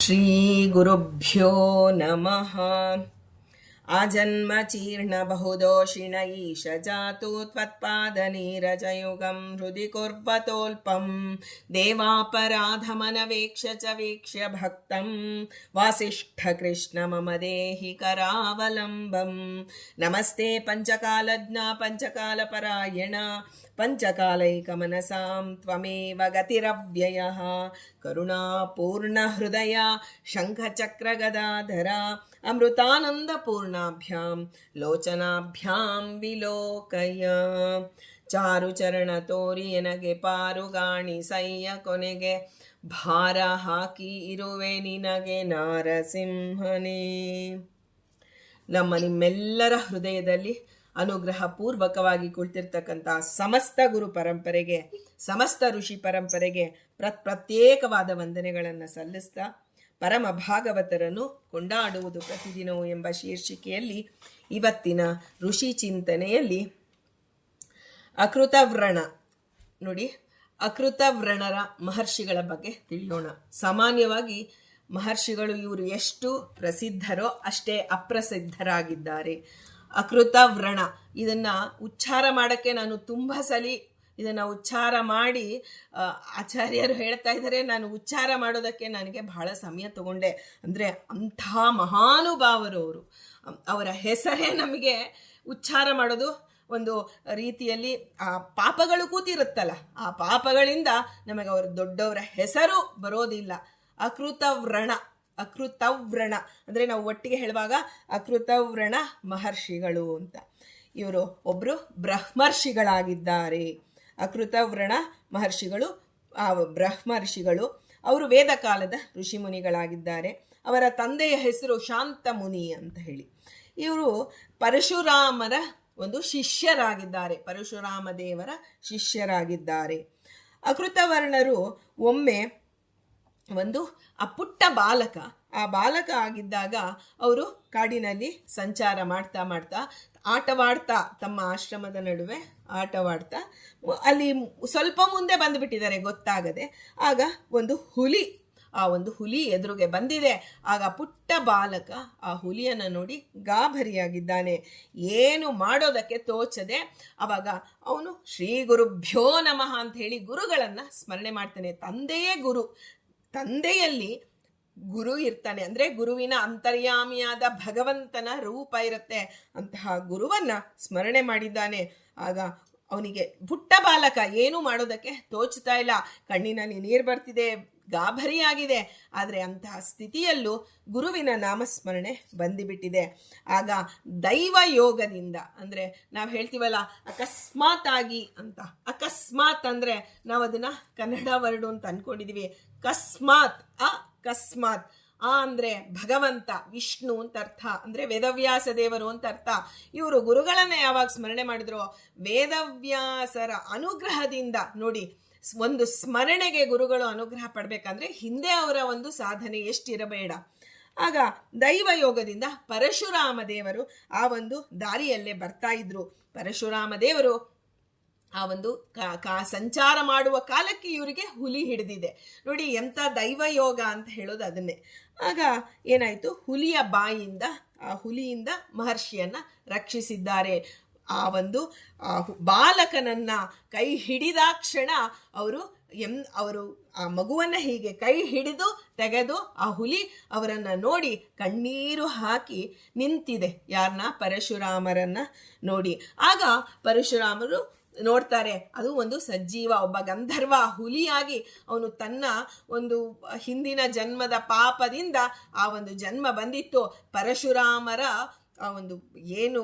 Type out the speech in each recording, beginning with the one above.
ಶ್ರೀಗುರುಭ್ಯೋ ನಮಃ. ಆಜನ್ಮಚೀರ್ಣಬಹುದೋಷಿಣ ಈಶ ಜಾತು ತ್ವತ್ಪಾದನೀರಜಯುಗಂ ಹೃದಿ ಕುರ್ವತೋಲ್ಪಂ ದೇವಾಪರಾಧಮನವೇಕ್ಷ್ಯ ಚ ವೀಕ್ಷ್ಯ ಭಕ್ತಂ ವಾಸಿಷ್ಠ ಕೃಷ್ಣ ಮಮ ದೇಹಿ ಕರಾವಲಂಬಂ. ನಮಸ್ತೆ ಪಂಚಕಾಲಜ್ಞ ಪಂಚಕಾಲಪರಾಯಣ ಪಂಚಕಾಲೈಕಮನಸಾಂ ತ್ವಮೇವ ಗತಿರವ್ಯಯಃ ಕರುಣಾಪೂರ್ಣ ಹೃದಯ ಶಂಖಚಕ್ರಗದಾಧರ ಅಮೃತಾನಂದಪೂರ್ಣಾಭ್ಯಾಂ ಲೋಚನಾಭ್ಯಾಂ ವಿಲೋಕಯ. ಚಾರುಚರಣ ತೋರಿ ಎನಗೆ ಪಾರುಗಾಣಿ ಸಯ್ಯ ಕೊನೆಗೆ ಭಾರ ಹಾಕಿ ಇರುವೆ ನಿನಗೆ ನಾರಸಿಂಹನೇ. ನಿಮ್ಮೆಲ್ಲರ ಹೃದಯದಲ್ಲಿ ಅನುಗ್ರಹ ಪೂರ್ವಕವಾಗಿ ಕುಳಿತಿರ್ತಕ್ಕಂಥ ಸಮಸ್ತ ಗುರು ಪರಂಪರೆಗೆ, ಸಮಸ್ತ ಋಷಿ ಪರಂಪರೆಗೆ ಪ್ರತ್ಯೇಕವಾದ ವಂದನೆಗಳನ್ನು ಸಲ್ಲಿಸ್ತಾ, ಪರಮ ಭಾಗವತರನ್ನು ಕೊಂಡಾಡುವುದು ಪ್ರತಿದಿನವೂ ಎಂಬ ಶೀರ್ಷಿಕೆಯಲ್ಲಿ ಇವತ್ತಿನ ಋಷಿ ಚಿಂತನೆಯಲ್ಲಿ ಅಕೃತವ್ರಣ ನೋಡಿ, ಅಕೃತವ್ರಣರ ಮಹರ್ಷಿಗಳ ಬಗ್ಗೆ ತಿಳಿಯೋಣ. ಸಾಮಾನ್ಯವಾಗಿ ಮಹರ್ಷಿಗಳು ಇವರು ಎಷ್ಟು ಪ್ರಸಿದ್ಧರೋ ಅಷ್ಟೇ ಅಪ್ರಸಿದ್ಧರಾಗಿದ್ದಾರೆ. ಅಕೃತವ್ರಣ ಇದನ್ನು ಉಚ್ಚಾರ ಮಾಡೋಕ್ಕೆ ನಾನು ತುಂಬ ಸಲ ಇದನ್ನು ಉಚ್ಚಾರ ಮಾಡಿ ಆಚಾರ್ಯರು ಹೇಳ್ತಾ ಇದ್ದಾರೆ, ನಾನು ಉಚ್ಚಾರ ಮಾಡೋದಕ್ಕೆ ನನಗೆ ಬಹಳ ಸಮಯ ತಗೊಂಡೆ. ಅಂದರೆ ಅಂಥ ಮಹಾನುಭಾವರು ಅವರು. ಅವರ ಹೆಸರೇ ನಮಗೆ ಉಚ್ಚಾರ ಮಾಡೋದು ಒಂದು ರೀತಿಯಲ್ಲಿ ಆ ಪಾಪಗಳು ಕೂತಿರುತ್ತಲ್ಲ, ಆ ಪಾಪಗಳಿಂದ ನಮಗೆ ಅವರ ದೊಡ್ಡವರ ಹೆಸರು ಬರೋದಿಲ್ಲ. ಅಕೃತವ್ರಣ, ಅಕೃತವ್ರಣ ಅಂದರೆ ನಾವು ಒಟ್ಟಿಗೆ ಹೇಳುವಾಗ ಅಕೃತವ್ರಣ ಮಹರ್ಷಿಗಳು ಅಂತ. ಇವರು ಒಬ್ಬರು ಬ್ರಹ್ಮರ್ಷಿಗಳಾಗಿದ್ದಾರೆ. ಅಕೃತವ್ರಣ ಮಹರ್ಷಿಗಳು ಬ್ರಹ್ಮರ್ಷಿಗಳು. ಅವರು ವೇದ ಕಾಲದ ಋಷಿಮುನಿಗಳಾಗಿದ್ದಾರೆ. ಅವರ ತಂದೆಯ ಹೆಸರು ಶಾಂತಮುನಿ ಅಂತ ಹೇಳಿ. ಇವರು ಪರಶುರಾಮರ ಒಂದು ಶಿಷ್ಯರಾಗಿದ್ದಾರೆ, ಪರಶುರಾಮ ದೇವರ ಶಿಷ್ಯರಾಗಿದ್ದಾರೆ. ಅಕೃತವರ್ಣರು ಒಮ್ಮೆ ಒಂದು ಪುಟ್ಟ ಬಾಲಕ, ಆ ಬಾಲಕ ಆಗಿದ್ದಾಗ ಅವರು ಕಾಡಿನಲ್ಲಿ ಸಂಚಾರ ಮಾಡ್ತಾ ಮಾಡ್ತಾ ಆಟವಾಡ್ತಾ, ತಮ್ಮ ಆಶ್ರಮದ ನಡುವೆ ಆಟವಾಡ್ತಾ ಅಲ್ಲಿ ಸ್ವಲ್ಪ ಮುಂದೆ ಬಂದುಬಿಟ್ಟಿದ್ದಾರೆ ಗೊತ್ತಾಗದೆ. ಆಗ ಒಂದು ಹುಲಿ, ಆ ಒಂದು ಹುಲಿ ಎದುರಿಗೆ ಬಂದಿದೆ. ಆಗ ಪುಟ್ಟ ಬಾಲಕ ಆ ಹುಲಿಯನ್ನು ನೋಡಿ ಗಾಬರಿಯಾಗಿದ್ದಾನೆ, ಏನು ಮಾಡೋದಕ್ಕೆ ತೋಚದೆ. ಆವಾಗ ಅವನು ಶ್ರೀ ಗುರುಭ್ಯೋ ನಮಃ ಅಂತ ಹೇಳಿ ಗುರುಗಳನ್ನು ಸ್ಮರಣೆ ಮಾಡ್ತಾನೆ. ತಂದೆಯೇ ಗುರು, ತಂದೆಯಲ್ಲಿ ಗುರು ಇರ್ತಾನೆ. ಅಂದರೆ ಗುರುವಿನ ಅಂತರ್ಯಾಮಿಯಾದ ಭಗವಂತನ ರೂಪ ಇರುತ್ತೆ. ಅಂತಹ ಗುರುವನ್ನ ಸ್ಮರಣೆ ಮಾಡಿದ್ದಾನೆ. ಆಗ ಅವನಿಗೆ ಪುಟ್ಟ ಬಾಲಕ ಏನೂ ಮಾಡೋದಕ್ಕೆ ತೋಚ್ತಾ ಇಲ್ಲ, ಕಣ್ಣಿನಲ್ಲಿ ನೀರು ಬರ್ತಿದೆ, ಗಾಬರಿಯಾಗಿದೆ. ಆದರೆ ಅಂತಹ ಸ್ಥಿತಿಯಲ್ಲೂ ಗುರುವಿನ ನಾಮಸ್ಮರಣೆ ಬಂದುಬಿಟ್ಟಿದೆ. ಆಗ ದೈವ ಯೋಗದಿಂದ, ಅಂದರೆ ನಾವು ಹೇಳ್ತೀವಲ್ಲ ಅಕಸ್ಮಾತ್ ಆಗಿ ಅಂತ, ಅಕಸ್ಮಾತ್ ಅಂದರೆ ನಾವು ಅದನ್ನು ಕನ್ನಡ ವರ್ಡು ಅಂತ ಅಂದ್ಕೊಂಡಿದ್ದೀವಿ. ಕಸ್ಮಾತ್, ಅಕಸ್ಮಾತ್. ಅಂದರೆ ಭಗವಂತ, ವಿಷ್ಣು ಅಂತ ಅರ್ಥ. ಅಂದರೆ ವೇದವ್ಯಾಸ ದೇವರು ಅಂತ ಅರ್ಥ. ಇವರು ಗುರುಗಳನ್ನ ಯಾವಾಗ ಸ್ಮರಣೆ ಮಾಡಿದ್ರು, ವೇದವ್ಯಾಸರ ಅನುಗ್ರಹದಿಂದ. ನೋಡಿ, ಒಂದು ಸ್ಮರಣೆಗೆ ಗುರುಗಳು ಅನುಗ್ರಹ ಪಡಬೇಕಂದ್ರೆ ಹಿಂದೆ ಅವರ ಒಂದು ಸಾಧನೆ ಎಷ್ಟಿರಬೇಡ. ಆಗ ದೈವ ಯೋಗದಿಂದ ಪರಶುರಾಮ ದೇವರು ಆ ಒಂದು ದಾರಿಯಲ್ಲೇ ಬರ್ತಾ ಇದ್ರು. ಪರಶುರಾಮ ದೇವರು ಆ ಒಂದು ಸಂಚಾರ ಮಾಡುವ ಕಾಲಕ್ಕೆ ಇವರಿಗೆ ಹುಲಿ ಹಿಡಿದಿದೆ. ನೋಡಿ ಎಂಥ ದೈವ ಯೋಗ ಅಂತ ಹೇಳೋದು ಅದನ್ನೇ. ಆಗ ಏನಾಯಿತು, ಹುಲಿಯ ಬಾಯಿಯಿಂದ, ಆ ಹುಲಿಯಿಂದ ಮಹರ್ಷಿಯನ್ನ ರಕ್ಷಿಸಿದ್ದಾರೆ. ಆ ಒಂದು ಬಾಲಕನನ್ನ ಕೈ ಹಿಡಿದಾಕ್ಷಣ ಅವರು ಆ ಮಗುವನ್ನ ಹೀಗೆ ಕೈ ಹಿಡಿದು ತೆಗೆದು ಆ ಹುಲಿ ಅವರನ್ನ ನೋಡಿ ಕಣ್ಣೀರು ಹಾಕಿ ನಿಂತಿದೆ. ಯಾರನ್ನ? ಪರಶುರಾಮರನ್ನ ನೋಡಿ. ಆಗ ಪರಶುರಾಮರು ನೋಡ್ತಾರೆ, ಅದು ಒಂದು ಸಜ್ಜೀವ, ಒಬ್ಬ ಗಂಧರ್ವ ಹುಲಿಯಾಗಿ ಅವನು ತನ್ನ ಒಂದು ಹಿಂದಿನ ಜನ್ಮದ ಪಾಪದಿಂದ ಆ ಒಂದು ಜನ್ಮ ಬಂದಿತ್ತು. ಪರಶುರಾಮರ ಆ ಒಂದು ಏನು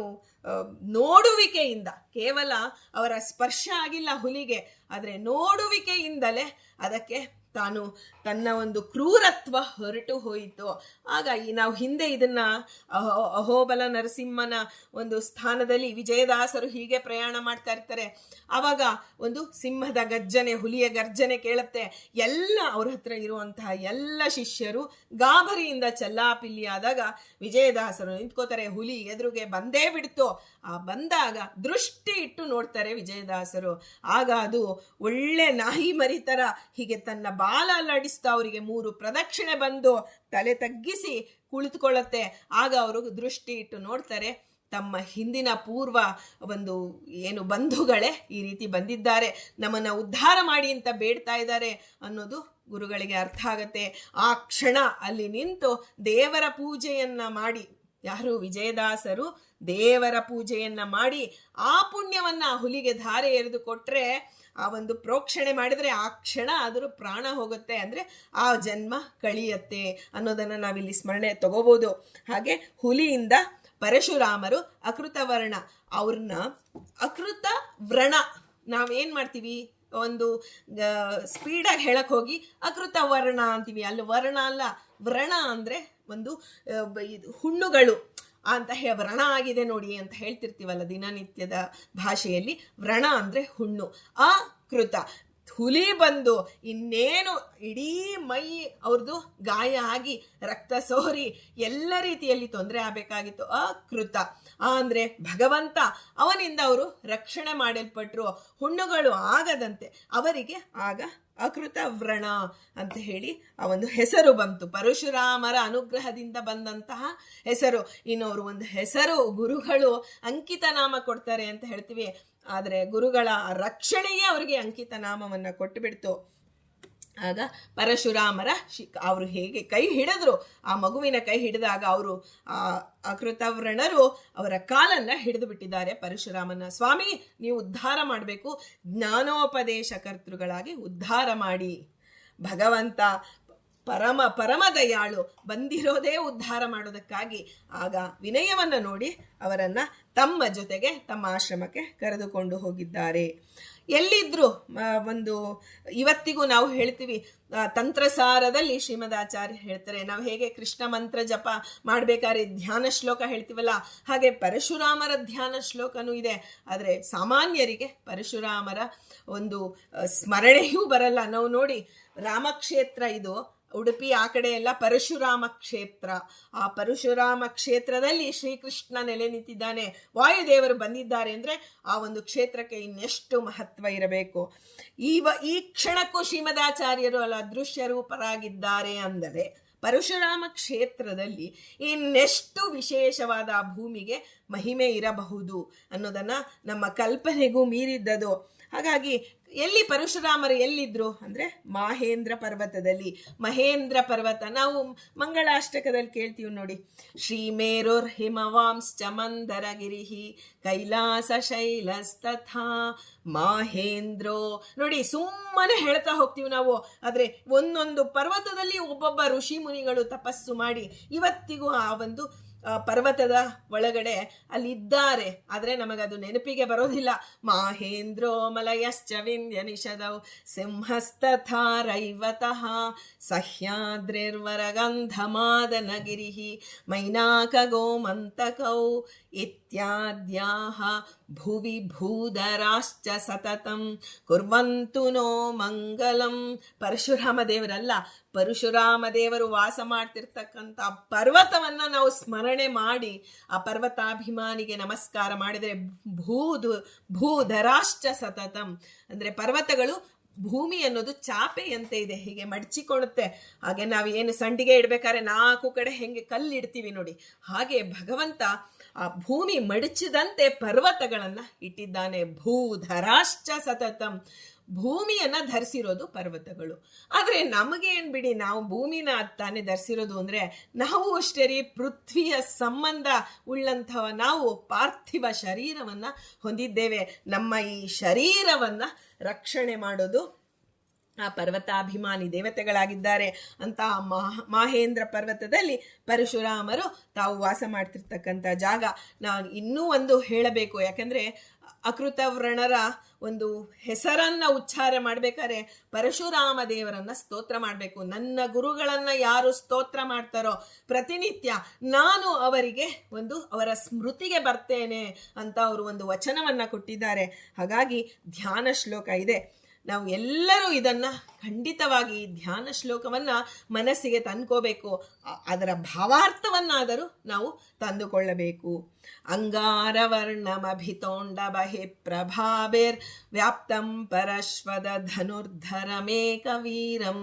ನೋಡುವಿಕೆಯಿಂದ, ಕೇವಲ ಅವರ ಸ್ಪರ್ಶ ಆಗಿಲ್ಲ ಹುಲಿಗೆ, ಆದರೆ ನೋಡುವಿಕೆಯಿಂದಲೇ ಅದಕ್ಕೆ ತಾನು ತನ್ನ ಒಂದು ಕ್ರೂರತ್ವ ಹೊರಟು ಹೋಯಿತು. ಆಗ ನಾವು ಹಿಂದೆ ಇದನ್ನ ಅಹೋಬಲ ನರಸಿಂಹನ ಒಂದು ಸ್ಥಾನದಲ್ಲಿ ವಿಜಯದಾಸರು ಹೀಗೆ ಪ್ರಯಾಣ ಮಾಡ್ತಾ ಇರ್ತಾರೆ. ಆವಾಗ ಒಂದು ಸಿಂಹದ ಗರ್ಜನೆ, ಹುಲಿಯ ಗರ್ಜನೆ ಕೇಳುತ್ತೆ. ಎಲ್ಲ ಅವ್ರ ಹತ್ರ ಇರುವಂತಹ ಎಲ್ಲ ಶಿಷ್ಯರು ಗಾಬರಿಯಿಂದ ಚಲ್ಲಾಪಿಲ್ಲಿ ಆದಾಗ ವಿಜಯದಾಸರು ನಿಂತ್ಕೋತಾರೆ. ಹುಲಿ ಎದುರಿಗೆ ಬಂದೇ ಬಿಡ್ತು. ಆ ಬಂದಾಗ ದೃಷ್ಟಿ ಇಟ್ಟು ನೋಡ್ತಾರೆ ವಿಜಯದಾಸರು. ಆಗ ಅದು ಒಳ್ಳೆ ನಾಯಿ ಮರಿತರ ಹೀಗೆ ತನ್ನ ಬಾಲ ಅಲ್ಲಾಡಿಸ್ತಾ ಅವರಿಗೆ 3 ಪ್ರದಕ್ಷಿಣೆ ಬಂದು ತಲೆ ತಗ್ಗಿಸಿ ಕುಳಿತುಕೊಳ್ಳುತ್ತೆ. ಆಗ ಅವರು ದೃಷ್ಟಿ ಇಟ್ಟು ನೋಡ್ತಾರೆ, ತಮ್ಮ ಹಿಂದಿನ ಪೂರ್ವ ಒಂದು ಏನು ಬಂಧುಗಳೇ ಈ ರೀತಿ ಬಂದಿದ್ದಾರೆ, ನಮ್ಮನ್ನ ಉದ್ಧಾರ ಮಾಡಿ ಅಂತ ಬೇಡ್ತಾ ಇದ್ದಾರೆ ಅನ್ನೋದು ಗುರುಗಳಿಗೆ ಅರ್ಥ ಆಗತ್ತೆ. ಆ ಕ್ಷಣ ಅಲ್ಲಿ ನಿಂತು ದೇವರ ಪೂಜೆಯನ್ನ ಮಾಡಿ, ಯಾರು ವಿಜಯದಾಸರು ದೇವರ ಪೂಜೆಯನ್ನ ಮಾಡಿ ಆ ಪುಣ್ಯವನ್ನ ಹುಲಿಗೆ ಧಾರೆ ಎರೆದು ಕೊಟ್ರೆ, ಆ ಒಂದು ಪ್ರೋಕ್ಷಣೆ ಮಾಡಿದ್ರೆ ಆ ಕ್ಷಣ ಅದರ ಪ್ರಾಣ ಹೋಗುತ್ತೆ, ಅಂದ್ರೆ ಆ ಜನ್ಮ ಕಳಿಯತ್ತೆ ಅನ್ನೋದನ್ನ ನಾವಿಲ್ಲಿ ಸ್ಮರಣೆ ತಗೋಬಹುದು. ಹಾಗೆ ಹುಲಿಯಿಂದ ಪರಶುರಾಮರು ಅಕೃತ ವರ್ಣ, ಅವ್ರನ್ನ ಅಕೃತ ವ್ರಣ, ನಾವೇನ್ ಮಾಡ್ತೀವಿ ಒಂದು ಸ್ಪೀಡಾಗಿ ಹೇಳಕ್ ಹೋಗಿ ಅಕೃತ ವರ್ಣ ಅಂತೀವಿ. ಅಲ್ಲಿ ವರ್ಣ ಅಲ್ಲ, ವ್ರಣ ಅಂದ್ರೆ ಒಂದು ಹುಣ್ಣುಗಳು ಅಂತ ವ್ರಣ ಆಗಿದೆ ನೋಡಿ ಅಂತ ಹೇಳ್ತಿರ್ತೀವಲ್ಲ ದಿನನಿತ್ಯದ ಭಾಷೆಯಲ್ಲಿ. ವ್ರಣ ಅಂದ್ರೆ ಹುಣ್ಣು. ಅಕೃತ ಹುಲಿ ಬಂದು ಇನ್ನೇನು ಇಡೀ ಮೈ ಅವ್ರದ್ದು ಗಾಯ ಆಗಿ ರಕ್ತ ಸೋರಿ ಎಲ್ಲ ರೀತಿಯಲ್ಲಿ ತೊಂದರೆ ಆಗಬೇಕಾಗಿತ್ತು. ಅಕೃತ ಅಂದ್ರೆ ಭಗವಂತ ಅವನಿಂದ ಅವರು ರಕ್ಷಣೆ ಮಾಡಲ್ಪಟ್ರು, ಹುಣ್ಣುಗಳು ಆಗದಂತೆ ಅವರಿಗೆ ಆಗ ಅಕೃತ ವ್ರಣ ಅಂತ ಹೇಳಿ ಆ ಒಂದು ಹೆಸರು ಬಂತು. ಪರಶುರಾಮರ ಅನುಗ್ರಹದಿಂದ ಬಂದಂತಹ ಹೆಸರು. ಇನ್ನೊರು ಒಂದು ಹೆಸರು ಗುರುಗಳು ಅಂಕಿತ ನಾಮ ಕೊಡ್ತಾರೆ ಅಂತ ಹೇಳ್ತೀವಿ, ಆದರೆ ಗುರುಗಳ ರಕ್ಷಣೆಯೇ ಅವರಿಗೆ ಅಂಕಿತ ನಾಮವನ್ನ ಕೊಟ್ಟು ಬಿಡ್ತು. ಆಗ ಪರಶುರಾಮರ ಅವರು ಹೇಗೆ ಕೈ ಹಿಡಿದ್ರು, ಆ ಮಗುವಿನ ಕೈ ಹಿಡಿದಾಗ ಅವರು ಆ ಅಕೃತವ್ರಣರು ಅವರ ಕಾಲನ್ನ ಹಿಡಿದು ಬಿಟ್ಟಿದ್ದಾರೆ ಪರಶುರಾಮನ. ಸ್ವಾಮಿ, ನೀವು ಉದ್ಧಾರ ಮಾಡಬೇಕು, ಜ್ಞಾನೋಪದೇಶ ಕರ್ತೃಗಳಾಗಿ ಉದ್ಧಾರ ಮಾಡಿ. ಭಗವಂತ ಪರಮ ದಯಾಳು, ಬಂದಿರೋದೇ ಉದ್ಧಾರ ಮಾಡೋದಕ್ಕಾಗಿ. ಆಗ ವಿನಯವನ್ನ ನೋಡಿ ಅವರನ್ನ ತಮ್ಮ ಜೊತೆಗೆ ತಮ್ಮ ಆಶ್ರಮಕ್ಕೆ ಕರೆದುಕೊಂಡು ಹೋಗಿದ್ದಾರೆ. ಎಲ್ಲಿದ್ರು ಒಂದು ಇವತ್ತಿಗೂ ನಾವು ಹೇಳ್ತೀವಿ, ತಂತ್ರಸಾರದಲ್ಲಿ ಶ್ರೀಮದಾಚಾರ್ಯ ಹೇಳ್ತಾರೆ, ನಾವು ಹೇಗೆ ಕೃಷ್ಣ ಮಂತ್ರ ಜಪ ಮಾಡ್ಬೇಕಾದ್ರೆ ಧ್ಯಾನ ಶ್ಲೋಕ ಹೇಳ್ತೀವಲ್ಲ, ಹಾಗೆ ಪರಶುರಾಮರ ಧ್ಯಾನ ಶ್ಲೋಕನೂ ಇದೆ. ಆದರೆ ಸಾಮಾನ್ಯರಿಗೆ ಪರಶುರಾಮರ ಒಂದು ಸ್ಮರಣೆಯೂ ಬರಲ್ಲ. ನಾವು ನೋಡಿ, ರಾಮಕ್ಷೇತ್ರ ಇದು ಉಡುಪಿ, ಆ ಕಡೆ ಎಲ್ಲ ಪರಶುರಾಮ ಕ್ಷೇತ್ರ. ಆ ಪರಶುರಾಮ ಕ್ಷೇತ್ರದಲ್ಲಿ ಶ್ರೀಕೃಷ್ಣ ನೆಲೆ ನಿಂತಿದ್ದಾನೆ, ವಾಯುದೇವರು ಬಂದಿದ್ದಾರೆ ಅಂದ್ರೆ ಆ ಒಂದು ಕ್ಷೇತ್ರಕ್ಕೆ ಇನ್ನೆಷ್ಟು ಮಹತ್ವ ಇರಬೇಕು. ಈ ಕ್ಷಣಕ್ಕೂ ಶ್ರೀಮದಾಚಾರ್ಯರು ಅಲ್ಲ ಅದೃಶ್ಯ ರೂಪರಾಗಿದ್ದಾರೆ ಅಂದರೆ ಪರಶುರಾಮ ಕ್ಷೇತ್ರದಲ್ಲಿ ಇನ್ನೆಷ್ಟು ವಿಶೇಷವಾದ ಆ ಭೂಮಿಗೆ ಮಹಿಮೆ ಇರಬಹುದು ಅನ್ನೋದನ್ನ ನಮ್ಮ ಕಲ್ಪನೆಗೂ ಮೀರಿದ್ದದು. ಹಾಗಾಗಿ ಎಲ್ಲಿ ಪರಶುರಾಮರು ಎಲ್ಲಿದ್ರು ಅಂದ್ರೆ ಮಾಹೇಂದ್ರ ಪರ್ವತದಲ್ಲಿ. ಮಹೇಂದ್ರ ಪರ್ವತ ನಾವು ಮಂಗಳಾಷ್ಟಕದಲ್ಲಿ ಕೇಳ್ತೀವಿ ನೋಡಿ, ಶ್ರೀಮೇರುರ್ ಹಿಮವಾಂಶ್ಚ ಮಂದರಗಿರಿಹಿ ಕೈಲಾಸ ಶೈಲಸ್ತಥಾ ಮಾಹೇಂದ್ರೋ. ನೋಡಿ, ಸುಮ್ಮನೆ ಹೇಳ್ತಾ ಹೋಗ್ತೀವಿ ನಾವು, ಆದ್ರೆ ಒಂದೊಂದು ಪರ್ವತದಲ್ಲಿ ಒಬ್ಬೊಬ್ಬ ಋಷಿ ಮುನಿಗಳು ತಪಸ್ಸು ಮಾಡಿ ಇವತ್ತಿಗೂ ಆ ಒಂದು ಪರ್ವತದ ಒಳಗಡೆ ಅಲ್ಲಿದ್ದಾರೆ. ಆದ್ರೆ ನಮಗದು ನೆನಪಿಗೆ ಬರೋದಿಲ್ಲ. ಮಾಹೇಂದ್ರೋ ಮಲಯಶ್ಚ ವಿಂಧ್ಯ ನಿಷದೌ ಸಿಂಹಸ್ತಥಾ ರೈವತಃ ಸಹ್ಯಾದ್ರಿರ್ವರಗಂಧಮಾದನಗಿರಿಹಿ ಮೈನಾಕ ಗೋಮಂತಕೌ ಇತ್ಯಾದ್ಯಾಹ ಭುವಿ ಭೂಧರಾಶ್ಚ ಸತತಂ ಕುರ್ವಂತು ನೋ ಮಂಗಲಂ. ಪರಶುರಾಮ ದೇವರಲ್ಲ, ಪರಶುರಾಮ ದೇವರು ವಾಸ ಮಾಡ್ತಿರ್ತಕ್ಕಂಥ ಪರ್ವತವನ್ನ ನಾವು ಸ್ಮರಣೆ ಮಾಡಿ ಆ ಪರ್ವತಾಭಿಮಾನಿಗೆ ನಮಸ್ಕಾರ ಮಾಡಿದರೆ ಭೂಧರಾಶ್ಚ ಸತತಂ ಅಂದ್ರೆ ಪರ್ವತಗಳು ಭೂಮಿ ಅನ್ನೋದು ಚಾಪೆಯಂತೆ ಇದೆ, ಹೀಗೆ ಮಡಚಿಕೊಳ್ಳುತ್ತೆ. ಹಾಗೆ ನಾವು ಏನು ಸಂಡಿಗೆ ಇಡ್ಬೇಕಾದ್ರೆ 4 ಕಡೆ ಹೆಂಗೆ ಕಲ್ಲಿಡ್ತೀವಿ ನೋಡಿ, ಹಾಗೆ ಭಗವಂತ ಆ ಭೂಮಿ ಮಡಚಿದಂತೆ ಪರ್ವತಗಳನ್ನ ಇಟ್ಟಿದ್ದಾನೆ. ಭೂಧರಾಶ್ಚ ಸತತಂ, ಭೂಮಿಯನ್ನ ಧರಿಸಿರೋದು ಪರ್ವತಗಳು. ಆದ್ರೆ ನಮಗೆ ಏನ್ ಬಿಡಿ, ನಾವು ಭೂಮಿನ ತಾನೇ ಧರಿಸಿರೋದು ಅಂದ್ರೆ ನಾವು ಅಷ್ಟೇ ರೀ, ಪೃಥ್ವಿಯ ಸಂಬಂಧ ಉಳ್ಳಂಥವ ನಾವು ಪಾರ್ಥಿವ ಶರೀರವನ್ನ ಹೊಂದಿದ್ದೇವೆ. ನಮ್ಮ ಈ ಶರೀರವನ್ನ ರಕ್ಷಣೆ ಮಾಡೋದು ಆ ಪರ್ವತಾಭಿಮಾನಿ ದೇವತೆಗಳಾಗಿದ್ದಾರೆ ಅಂತ ಮಾಹೇಂದ್ರ ಪರ್ವತದಲ್ಲಿ ಪರಶುರಾಮರು ತಾವು ವಾಸ ಮಾಡ್ತಿರ್ತಕ್ಕಂಥ ಜಾಗ. ನಾನು ಇನ್ನೂ ಒಂದು ಹೇಳಬೇಕು, ಯಾಕಂದ್ರೆ ಅಕೃತವ್ರಣರ ಒಂದು ಹೆಸರನ್ನ ಉಚ್ಚಾರ ಮಾಡ್ಬೇಕಾದ್ರೆ ಪರಶುರಾಮ ದೇವರನ್ನ ಸ್ತೋತ್ರ ಮಾಡಬೇಕು. ನನ್ನ ಗುರುಗಳನ್ನ ಯಾರು ಸ್ತೋತ್ರ ಮಾಡ್ತಾರೋ ಪ್ರತಿನಿತ್ಯ ನಾನು ಅವರಿಗೆ ಅವರ ಸ್ಮೃತಿಗೆ ಬರ್ತೇನೆ ಅಂತ ಅವರು ಒಂದು ವಚನವನ್ನ ಕೊಟ್ಟಿದ್ದಾರೆ. ಹಾಗಾಗಿ ಧ್ಯಾನ ಶ್ಲೋಕ ಇದೆ, ನಾವು ಎಲ್ಲರೂ ಇದನ್ನು ಖಂಡಿತವಾಗಿ ಈ ಧ್ಯಾನ ಶ್ಲೋಕವನ್ನು ಮನಸ್ಸಿಗೆ ತಂದ್ಕೋಬೇಕು. ಅದರ ಭಾವಾರ್ಥವನ್ನಾದರೂ ನಾವು ತಂದುಕೊಳ್ಳಬೇಕು. ಅಂಗಾರವರ್ಣಮಭಿತೋಂಡ ಬಹಿ ಪ್ರಭಾಭಿರ್ ವ್ಯಾಪ್ತಂ ಪರಶ್ವದ ಧನುರ್ಧರಮೇಕ ವೀರಂ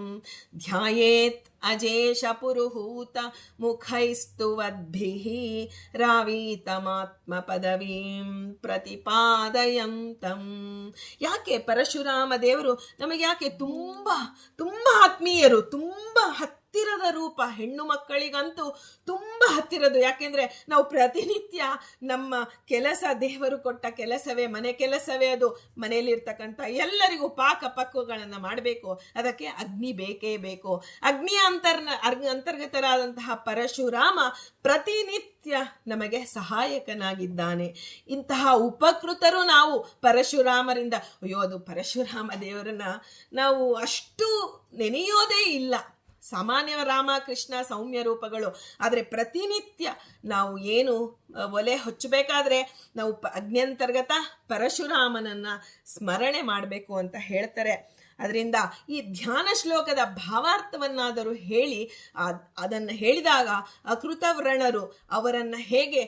ಧ್ಯಾಯೇತ್ ಅಜೇಶ ಪುರುಹೂತ ಮುಖೈಸ್ತುವದ್ಭಿಃ ರಾವೀತಮಾತ್ಮ ಪದವೀಂ ಪ್ರತಿಪಾದಯಂತಂ. ಯಾಕೆ ಪರಶುರಾಮ ದೇವರು ನಮಗೆ ಯಾಕೆ ತುಂಬ ಆತ್ಮೀಯರು, ತುಂಬ ಹತ್ತಿರದ ರೂಪ, ಹೆಣ್ಣು ಮಕ್ಕಳಿಗಂತೂ ತುಂಬ ಹತ್ತಿರದು. ಯಾಕೆಂದರೆ ನಾವು ಪ್ರತಿನಿತ್ಯ ನಮ್ಮ ಕೆಲಸ, ದೇವರು ಕೊಟ್ಟ ಕೆಲಸವೇ ಮನೆ ಕೆಲಸವೇ ಅದು. ಮನೆಯಲ್ಲಿರ್ತಕ್ಕಂಥ ಎಲ್ಲರಿಗೂ ಪಕ್ವಗಳನ್ನು ಮಾಡಬೇಕು, ಅದಕ್ಕೆ ಅಗ್ನಿ ಬೇಕೇ ಬೇಕು. ಅಗ್ನಿಯ ಅಂತರ್ಗತರಾದಂತಹ ಪರಶುರಾಮ ಪ್ರತಿನಿತ್ಯ ನಮಗೆ ಸಹಾಯಕನಾಗಿದ್ದಾನೆ. ಇಂತಹ ಉಪಕೃತರು ನಾವು ಪರಶುರಾಮರಿಂದ. ಅಯ್ಯೋ, ಅದು ಪರಶುರಾಮ ದೇವರನ್ನ ನಾವು ಅಷ್ಟು ನೆನೆಯೋದೇ ಇಲ್ಲ. ಸಾಮಾನ್ಯ ರಾಮ ಕೃಷ್ಣ ಸೌಮ್ಯ ರೂಪಗಳು. ಆದರೆ ಪ್ರತಿನಿತ್ಯ ನಾವು ಏನು ಒಲೆ ಹಚ್ಚಬೇಕಾದ್ರೆ ನಾವು ಅಗ್ನ್ಯಂತರ್ಗತ ಪರಶುರಾಮನನ್ನು ಸ್ಮರಣೆ ಮಾಡಬೇಕು ಅಂತ ಹೇಳ್ತಾರೆ. ಅದರಿಂದ ಈ ಧ್ಯಾನ ಶ್ಲೋಕದ ಭಾವಾರ್ಥವನ್ನಾದರೂ ಹೇಳಿ, ಅದನ್ನು ಹೇಳಿದಾಗ ಅಕೃತವ್ರಣರು ಅವರನ್ನು ಹೇಗೆ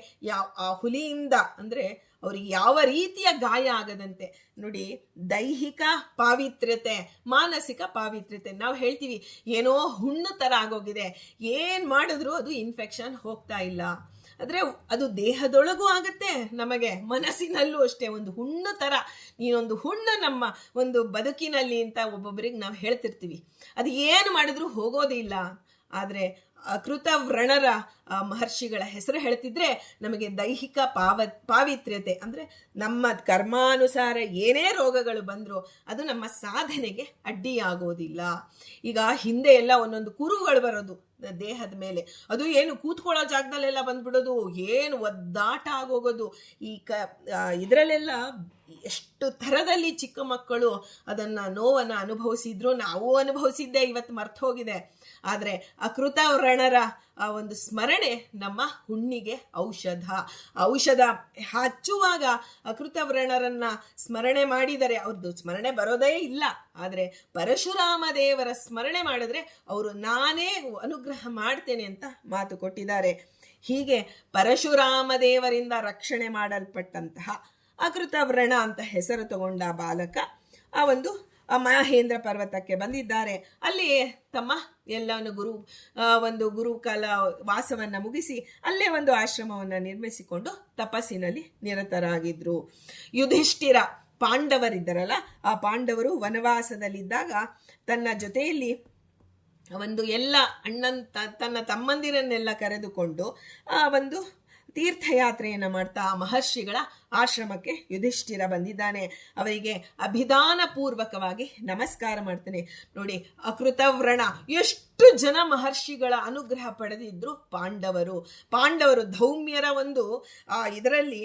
ಆ ಹುಲಿಯಿಂದ ಅಂದರೆ ಅವ್ರಿಗೆ ಯಾವ ರೀತಿಯ ಗಾಯ ಆಗದಂತೆ ನೋಡಿ, ದೈಹಿಕ ಪಾವಿತ್ರ್ಯತೆ, ಮಾನಸಿಕ ಪಾವಿತ್ರ್ಯತೆ. ನಾವು ಹೇಳ್ತೀವಿ ಏನೋ ಹುಣ್ಣು ಥರ ಆಗೋಗಿದೆ, ಏನು ಮಾಡಿದ್ರೂ ಅದು ಇನ್ಫೆಕ್ಷನ್ ಹೋಗ್ತಾ ಇಲ್ಲ. ಆದರೆ ಅದು ದೇಹದೊಳಗೂ ಆಗುತ್ತೆ, ನಮಗೆ ಮನಸ್ಸಿನಲ್ಲೂ ಅಷ್ಟೇ. ಒಂದು ಹುಣ್ಣು ಥರ, ನೀನೊಂದು ಹುಣ್ಣು ನಮ್ಮ ಒಂದು ಬದುಕಿನಲ್ಲಿ ಅಂತ ಒಬ್ಬೊಬ್ಬರಿಗೆ ನಾವು ಹೇಳ್ತಿರ್ತೀವಿ. ಅದು ಏನು ಮಾಡಿದ್ರೂ ಹೋಗೋದಿಲ್ಲ. ಆದರೆ ಅಕೃತವ್ರಣರ ಮಹರ್ಷಿಗಳ ಹೆಸರು ಹೇಳ್ತಿದ್ರೆ ನಮಗೆ ದೈಹಿಕ ಪಾವಿತ್ರ್ಯತೆ ಅಂದರೆ ನಮ್ಮ ಕರ್ಮಾನುಸಾರ ಏನೇ ರೋಗಗಳು ಬಂದರೂ ಅದು ನಮ್ಮ ಸಾಧನೆಗೆ ಅಡ್ಡಿಯಾಗೋದಿಲ್ಲ. ಈಗ ಹಿಂದೆ ಎಲ್ಲ ಒಂದೊಂದು ಕುರುಗಳು ಬರೋದು ದೇಹದ ಮೇಲೆ, ಅದು ಏನು ಕೂತ್ಕೊಳ್ಳೋ ಜಾಗದಲ್ಲೆಲ್ಲ ಬಂದ್ಬಿಡೋದು, ಏನು ಒದ್ದಾಟ ಆಗೋಗೋದು. ಈ ಇದರಲ್ಲೆಲ್ಲ ಎಷ್ಟು ಥರದಲ್ಲಿ ಚಿಕ್ಕ ಮಕ್ಕಳು ಅದನ್ನು ನೋವನ್ನು ಅನುಭವಿಸಿದ್ರು. ನಾವು ಅನುಭವಿಸಿದ್ದೆ, ಇವತ್ತು ಮರ್ತು ಹೋಗಿದೆ. ಆದರೆ ಅಕೃತವ್ರಣರ ಆ ಒಂದು ಸ್ಮರಣೆ ನಮ್ಮ ಹುಣ್ಣಿಗೆ ಔಷಧ ಹಚ್ಚುವಾಗ ಅಕೃತವ್ರಣರನ್ನ ಸ್ಮರಣೆ ಮಾಡಿದರೆ ಅವ್ರದ್ದು ಸ್ಮರಣೆ ಬರೋದೇ ಇಲ್ಲ. ಆದರೆ ಪರಶುರಾಮ ದೇವರ ಸ್ಮರಣೆ ಮಾಡಿದ್ರೆ ಅವರು ನಾನೇ ಅನುಗ್ರಹ ಮಾಡ್ತೇನೆ ಅಂತ ಮಾತು ಕೊಟ್ಟಿದ್ದಾರೆ. ಹೀಗೆ ಪರಶುರಾಮ ದೇವರಿಂದ ರಕ್ಷಣೆ ಮಾಡಲ್ಪಟ್ಟಂತಹ ಅಕೃತವ್ರಣ ಅಂತ ಹೆಸರು ತಗೊಂಡ ಬಾಲಕ ಆ ಒಂದು ಮಹೇಂದ್ರ ಪರ್ವತಕ್ಕೆ ಬಂದಿದ್ದಾರೆ. ಅಲ್ಲಿ ತಮ್ಮ ಎಲ್ಲವನ್ನು ಗುರುಕಾಲ ವಾಸವನ್ನು ಮುಗಿಸಿ ಅಲ್ಲೇ ಒಂದು ಆಶ್ರಮವನ್ನು ನಿರ್ಮಿಸಿಕೊಂಡು ತಪಸ್ಸಿನಲ್ಲಿ ನಿರತರಾಗಿದ್ರು. ಯುಧಿಷ್ಠಿರ, ಪಾಂಡವರಿದ್ದರಲ್ಲ, ಆ ಪಾಂಡವರು ವನವಾಸದಲ್ಲಿದ್ದಾಗ ತನ್ನ ಜೊತೆಯಲ್ಲಿ ಒಂದು ಎಲ್ಲ ತನ್ನ ತಮ್ಮಂದಿರನ್ನೆಲ್ಲ ಕರೆದುಕೊಂಡು ಆ ಒಂದು ತೀರ್ಥಯಾತ್ರೆಯನ್ನು ಮಾಡ್ತಾ ಮಹರ್ಷಿಗಳ ಆಶ್ರಮಕ್ಕೆ ಯುಧಿಷ್ಠಿರ ಬಂದಿದ್ದಾನೆ. ಅವರಿಗೆ ಅಭಿದಾನ ಪೂರ್ವಕವಾಗಿ ನಮಸ್ಕಾರ ಮಾಡ್ತಾನೆ. ನೋಡಿ, ಅಕೃತವ್ರಣ ಎಷ್ಟು ಜನ ಮಹರ್ಷಿಗಳ ಅನುಗ್ರಹ ಪಡೆದಿದ್ರು ಪಾಂಡವರು ಧೌಮ್ಯರ ಒಂದು ಇದರಲ್ಲಿ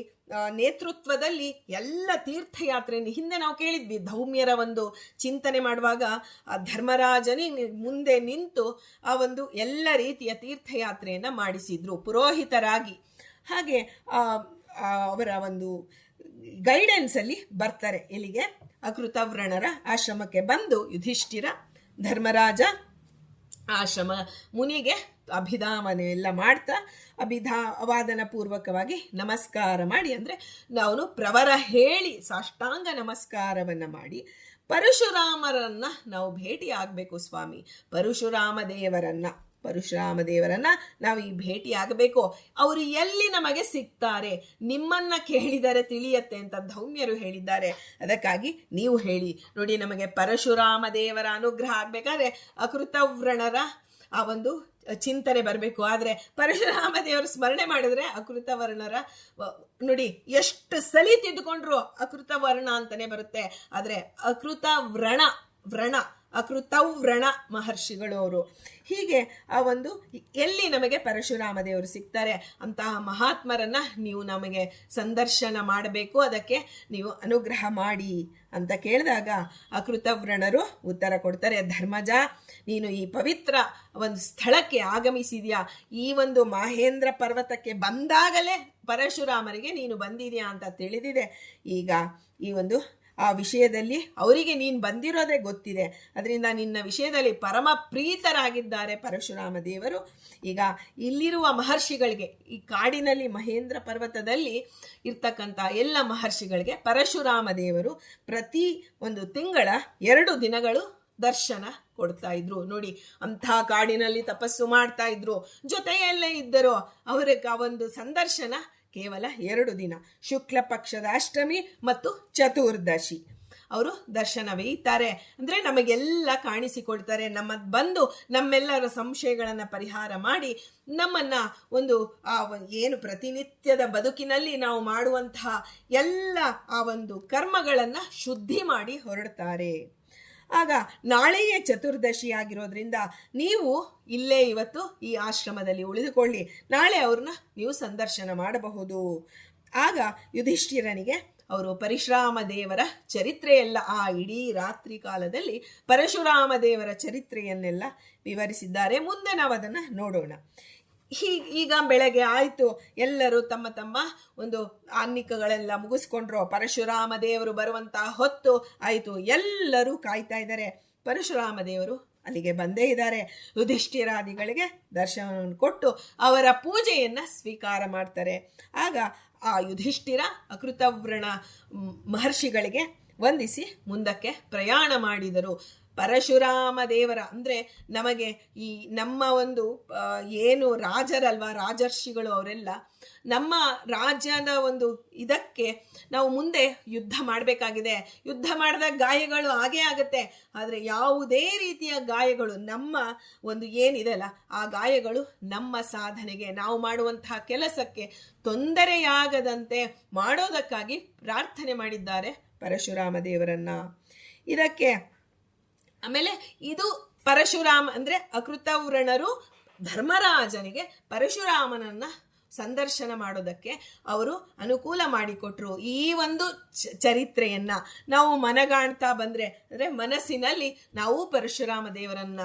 ನೇತೃತ್ವದಲ್ಲಿ ಎಲ್ಲ ತೀರ್ಥಯಾತ್ರೆಯನ್ನು ಹಿಂದೆ ನಾವು ಕೇಳಿದ್ವಿ. ಧೌಮ್ಯರ ಒಂದು ಚಿಂತನೆ ಮಾಡುವಾಗ ಧರ್ಮರಾಜನೇ ಮುಂದೆ ನಿಂತು ಆ ಒಂದು ಎಲ್ಲ ರೀತಿಯ ತೀರ್ಥಯಾತ್ರೆಯನ್ನು ಮಾಡಿಸಿದ್ರು ಪುರೋಹಿತರಾಗಿ. ಹಾಗೆ ಅವರ ಒಂದು ಗೈಡೆನ್ಸಲ್ಲಿ ಬರ್ತಾರೆ. ಇಲ್ಲಿಗೆ ಅಕೃತವ್ರಣರ ಆಶ್ರಮಕ್ಕೆ ಬಂದು ಯುಧಿಷ್ಠಿರ, ಧರ್ಮರಾಜ ಆಶ್ರಮ ಮುನಿಗೆ ಅಭಿಧಾಮನೆ ಎಲ್ಲ ಮಾಡ್ತಾ ಅಭಿವಾದನ ಪೂರ್ವಕವಾಗಿ ನಮಸ್ಕಾರ ಮಾಡಿ, ಅಂದರೆ ನಾವು ಪ್ರವರ ಹೇಳಿ ಸಾಷ್ಟಾಂಗ ನಮಸ್ಕಾರವನ್ನು ಮಾಡಿ ಪರಶುರಾಮರನ್ನ ನಾವು ಭೇಟಿ ಆಗಬೇಕು ಸ್ವಾಮಿ. ಪರಶುರಾಮ ದೇವರನ್ನ ನಾವು ಈ ಭೇಟಿ ಆಗಬೇಕು. ಅವರು ಎಲ್ಲಿ ನಮಗೆ ಸಿಗ್ತಾರೆ? ನಿಮ್ಮನ್ನ ಕೇಳಿದರೆ ತಿಳಿಯತ್ತೆ ಅಂತ ಧೌಮ್ಯರು ಹೇಳಿದ್ದಾರೆ. ಅದಕ್ಕಾಗಿ ನೀವು ಹೇಳಿ. ನೋಡಿ, ನಮಗೆ ಪರಶುರಾಮ ದೇವರ ಅನುಗ್ರಹ ಆಗ್ಬೇಕಾದ್ರೆ ಅಕೃತವ್ರಣರ ಆ ಒಂದು ಚಿಂತನೆ ಬರಬೇಕು. ಆದರೆ ಪರಶುರಾಮ ದೇವರು ಸ್ಮರಣೆ ಮಾಡಿದ್ರೆ ಅಕೃತವರ್ಣರ ನೋಡಿ ಎಷ್ಟು ಸಲಿ ತಿದ್ದುಕೊಂಡ್ರು ಅಕೃತವರ್ಣ ಅಂತಾನೆ ಬರುತ್ತೆ. ಆದರೆ ಅಕೃತವ್ರಣ ಮಹರ್ಷಿಗಳು ಅವರು. ಹೀಗೆ ಆ ಒಂದು ಎಲ್ಲಿ ನಮಗೆ ಪರಶುರಾಮ ದೇವರು ಸಿಗ್ತಾರೆ ಅಂತಹ ಮಹಾತ್ಮರನ್ನ ನೀವು ನಮಗೆ ಸಂದರ್ಶನ ಮಾಡಬೇಕು, ಅದಕ್ಕೆ ನೀವು ಅನುಗ್ರಹ ಮಾಡಿ ಅಂತ ಕೇಳಿದಾಗ ಅಕೃತವ್ರಣರು ಉತ್ತರ ಕೊಡ್ತಾರೆ. ಧರ್ಮಜ, ನೀನು ಈ ಪವಿತ್ರ ಒಂದು ಸ್ಥಳಕ್ಕೆ ಆಗಮಿಸಿದ್ಯಾ, ಈ ಒಂದು ಮಹೇಂದ್ರ ಪರ್ವತಕ್ಕೆ ಬಂದಾಗಲೇ ಪರಶುರಾಮರಿಗೆ ನೀನು ಬಂದಿದ್ಯಾ ಅಂತ ತಿಳಿದಿದೆ. ಈಗ ಈ ಒಂದು ಆ ವಿಷಯದಲ್ಲಿ ಅವರಿಗೆ ನೀನು ಬಂದಿರೋದೇ ಗೊತ್ತಿದೆ. ಅದರಿಂದ ನಿನ್ನ ವಿಷಯದಲ್ಲಿ ಪರಮ ಪ್ರೀತರಾಗಿದ್ದಾರೆ ಪರಶುರಾಮ ದೇವರು. ಈಗ ಇಲ್ಲಿರುವ ಮಹರ್ಷಿಗಳಿಗೆ, ಈ ಕಾಡಿನಲ್ಲಿ ಮಹೇಂದ್ರ ಪರ್ವತದಲ್ಲಿ ಇರ್ತಕ್ಕಂಥ ಎಲ್ಲ ಮಹರ್ಷಿಗಳಿಗೆ ಪರಶುರಾಮ ದೇವರು ಪ್ರತಿ ಒಂದು ತಿಂಗಳ 2 ದಿನಗಳು ದರ್ಶನ ಕೊಡ್ತಾ ಇದ್ರು. ನೋಡಿ, ಅಂಥ ಕಾಡಿನಲ್ಲಿ ತಪಸ್ಸು ಮಾಡ್ತಾ ಇದ್ರು, ಜೊತೆಯಲ್ಲೇ ಇದ್ದರು. ಅವರಿಗೆ ಆ ಒಂದು ಸಂದರ್ಶನ ಕೇವಲ 2 ದಿನ, ಶುಕ್ಲ ಪಕ್ಷದ ಅಷ್ಟಮಿ ಮತ್ತು ಚತುರ್ದಶಿ ಅವರು ದರ್ಶನವೈತಾರೆ. ಅಂದರೆ ನಮಗೆಲ್ಲ ಕಾಣಿಸಿಕೊಳ್ತಾರೆ, ಬಂದು ನಮ್ಮೆಲ್ಲರ ಸಂಶಯಗಳನ್ನು ಪರಿಹಾರ ಮಾಡಿ ನಮ್ಮನ್ನು ಒಂದು ಏನು ಪ್ರತಿನಿತ್ಯದ ಬದುಕಿನಲ್ಲಿ ನಾವು ಮಾಡುವಂತಹ ಎಲ್ಲ ಆ ಒಂದು ಕರ್ಮಗಳನ್ನು ಶುದ್ಧಿ ಮಾಡಿ ಹೊರಡ್ತಾರೆ. ಆಗ ನಾಳೆಯೇ ಚತುರ್ದಶಿ ಆಗಿರೋದ್ರಿಂದ ನೀವು ಇಲ್ಲೇ ಇವತ್ತು ಈ ಆಶ್ರಮದಲ್ಲಿ ಉಳಿದುಕೊಳ್ಳಿ, ನಾಳೆ ಅವ್ರನ್ನ ನೀವು ಸಂದರ್ಶನ ಮಾಡಬಹುದು. ಆಗ ಯುಧಿಷ್ಠಿರನಿಗೆ ಅವರು ಪರಶುರಾಮ ದೇವರ ಚರಿತ್ರೆಯೆಲ್ಲ, ಆ ಇಡೀ ರಾತ್ರಿ ಕಾಲದಲ್ಲಿ ಪರಶುರಾಮ ದೇವರ ಚರಿತ್ರೆಯನ್ನೆಲ್ಲ ವಿವರಿಸಿದ್ದಾರೆ. ಮುಂದೆ ನಾವು ಅದನ್ನು ನೋಡೋಣ. ಈಗ ಬೆಳಗ್ಗೆ ಆಯಿತು, ಎಲ್ಲರೂ ತಮ್ಮ ತಮ್ಮ ಒಂದು ಆನ್ನಿಕಗಳೆಲ್ಲ ಮುಗಿಸ್ಕೊಂಡ್ರು. ಪರಶುರಾಮ ದೇವರು ಬರುವಂತಹ ಹೊತ್ತು ಆಯಿತು, ಎಲ್ಲರೂ ಕಾಯ್ತಾ ಇದ್ದಾರೆ. ಪರಶುರಾಮ ದೇವರು ಅಲ್ಲಿಗೆ ಬಂದೇ ಇದ್ದಾರೆ. ಯುಧಿಷ್ಠಿರಾದಿಗಳಿಗೆ ದರ್ಶನವನ್ನು ಕೊಟ್ಟು ಅವರ ಪೂಜೆಯನ್ನು ಸ್ವೀಕಾರ ಮಾಡ್ತಾರೆ. ಆಗ ಆ ಯುಧಿಷ್ಠಿರ ಅಕೃತವ್ರಣ ಮಹರ್ಷಿಗಳಿಗೆ ವಂದಿಸಿ ಮುಂದಕ್ಕೆ ಪ್ರಯಾಣ ಮಾಡಿದರು. ಪರಶುರಾಮ ದೇವರ ಅಂದರೆ ನಮಗೆ ಈ ನಮ್ಮ ಒಂದು ಏನು ರಾಜರಲ್ವಾ, ರಾಜರ್ಷಿಗಳು ಅವರೆಲ್ಲ ನಮ್ಮ ರಾಜ್ಯದ ಒಂದು ಇದಕ್ಕೆ ನಾವು ಮುಂದೆ ಯುದ್ಧ ಮಾಡಬೇಕಾಗಿದೆ. ಯುದ್ಧ ಮಾಡಿದಾಗ ಗಾಯಗಳು ಆಗೇ ಆಗುತ್ತೆ, ಆದರೆ ಯಾವುದೇ ರೀತಿಯ ಗಾಯಗಳು ನಮ್ಮ ಒಂದು ಏನಿದೆಲ್ಲ ಆ ಗಾಯಗಳು ನಮ್ಮ ಸಾಧನೆಗೆ, ನಾವು ಮಾಡುವಂತಹ ಕೆಲಸಕ್ಕೆ ತೊಂದರೆಯಾಗದಂತೆ ಮಾಡೋದಕ್ಕಾಗಿ ಪ್ರಾರ್ಥನೆ ಮಾಡಿದ್ದಾರೆ ಪರಶುರಾಮ ದೇವರನ್ನ. ಇದಕ್ಕೆ ಆಮೇಲೆ ಇದು ಪರಶುರಾಮ ಅಂದರೆ ಅಕೃತವ್ರಣರು ಧರ್ಮರಾಜನಿಗೆ ಪರಶುರಾಮನನ್ನ ಸಂದರ್ಶನ ಮಾಡೋದಕ್ಕೆ ಅವರು ಅನುಕೂಲ ಮಾಡಿಕೊಟ್ರು. ಈ ಒಂದು ಚರಿತ್ರೆಯನ್ನ ನಾವು ಮನಗಾಣ್ತಾ ಬಂದರೆ, ಅಂದರೆ ಮನಸ್ಸಿನಲ್ಲಿ ನಾವು ಪರಶುರಾಮ ದೇವರನ್ನ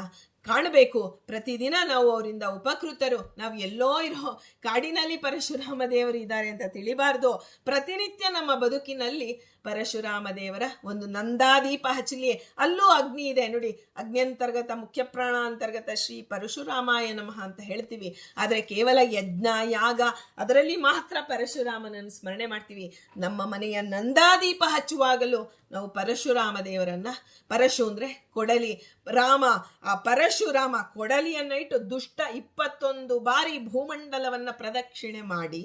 ಕಾಣಬೇಕು. ಪ್ರತಿದಿನ ನಾವು ಅವರಿಂದ ಉಪಕೃತರು. ನಾವು ಎಲ್ಲೋ ಇರೋ ಕಾಡಿನಲ್ಲಿ ಪರಶುರಾಮ ದೇವರು ಇದ್ದಾರೆ ಅಂತ ತಿಳಿಬಾರ್ದು. ಪ್ರತಿನಿತ್ಯ ನಮ್ಮ ಬದುಕಿನಲ್ಲಿ ಪರಶುರಾಮ ದೇವರ ಒಂದು ನಂದಾದೀಪ ಹಚ್ಚಲಿ. ಅಲ್ಲೂ ಅಗ್ನಿ ಇದೆ ನೋಡಿ, ಅಗ್ನ್ಯಂತರ್ಗತ ಮುಖ್ಯ ಪ್ರಾಣ ಅಂತರ್ಗತ ಶ್ರೀ ಪರಶುರಾಮಾಯ ನಮಃ ಅಂತ ಹೇಳ್ತೀವಿ. ಆದರೆ ಕೇವಲ ಯಜ್ಞ ಯಾಗ ಅದರಲ್ಲಿ ಮಾತ್ರ ಪರಶುರಾಮನನ್ನು ಸ್ಮರಣೆ ಮಾಡ್ತೀವಿ. ನಮ್ಮ ಮನೆಯ ನಂದಾದೀಪ ಹಚ್ಚುವಾಗಲೂ ನಾವು ಪರಶುರಾಮ ದೇವರನ್ನ, ಪರಶು ಅಂದರೆ ಕೊಡಲಿ, ರಾಮ ಆ ಪರಶುರಾಮ ಕೊಡಲಿಯನ್ನ ಇಟ್ಟು ದುಷ್ಟ 21 ಬಾರಿ ಭೂಮಂಡಲವನ್ನ ಪ್ರದಕ್ಷಿಣೆ ಮಾಡಿ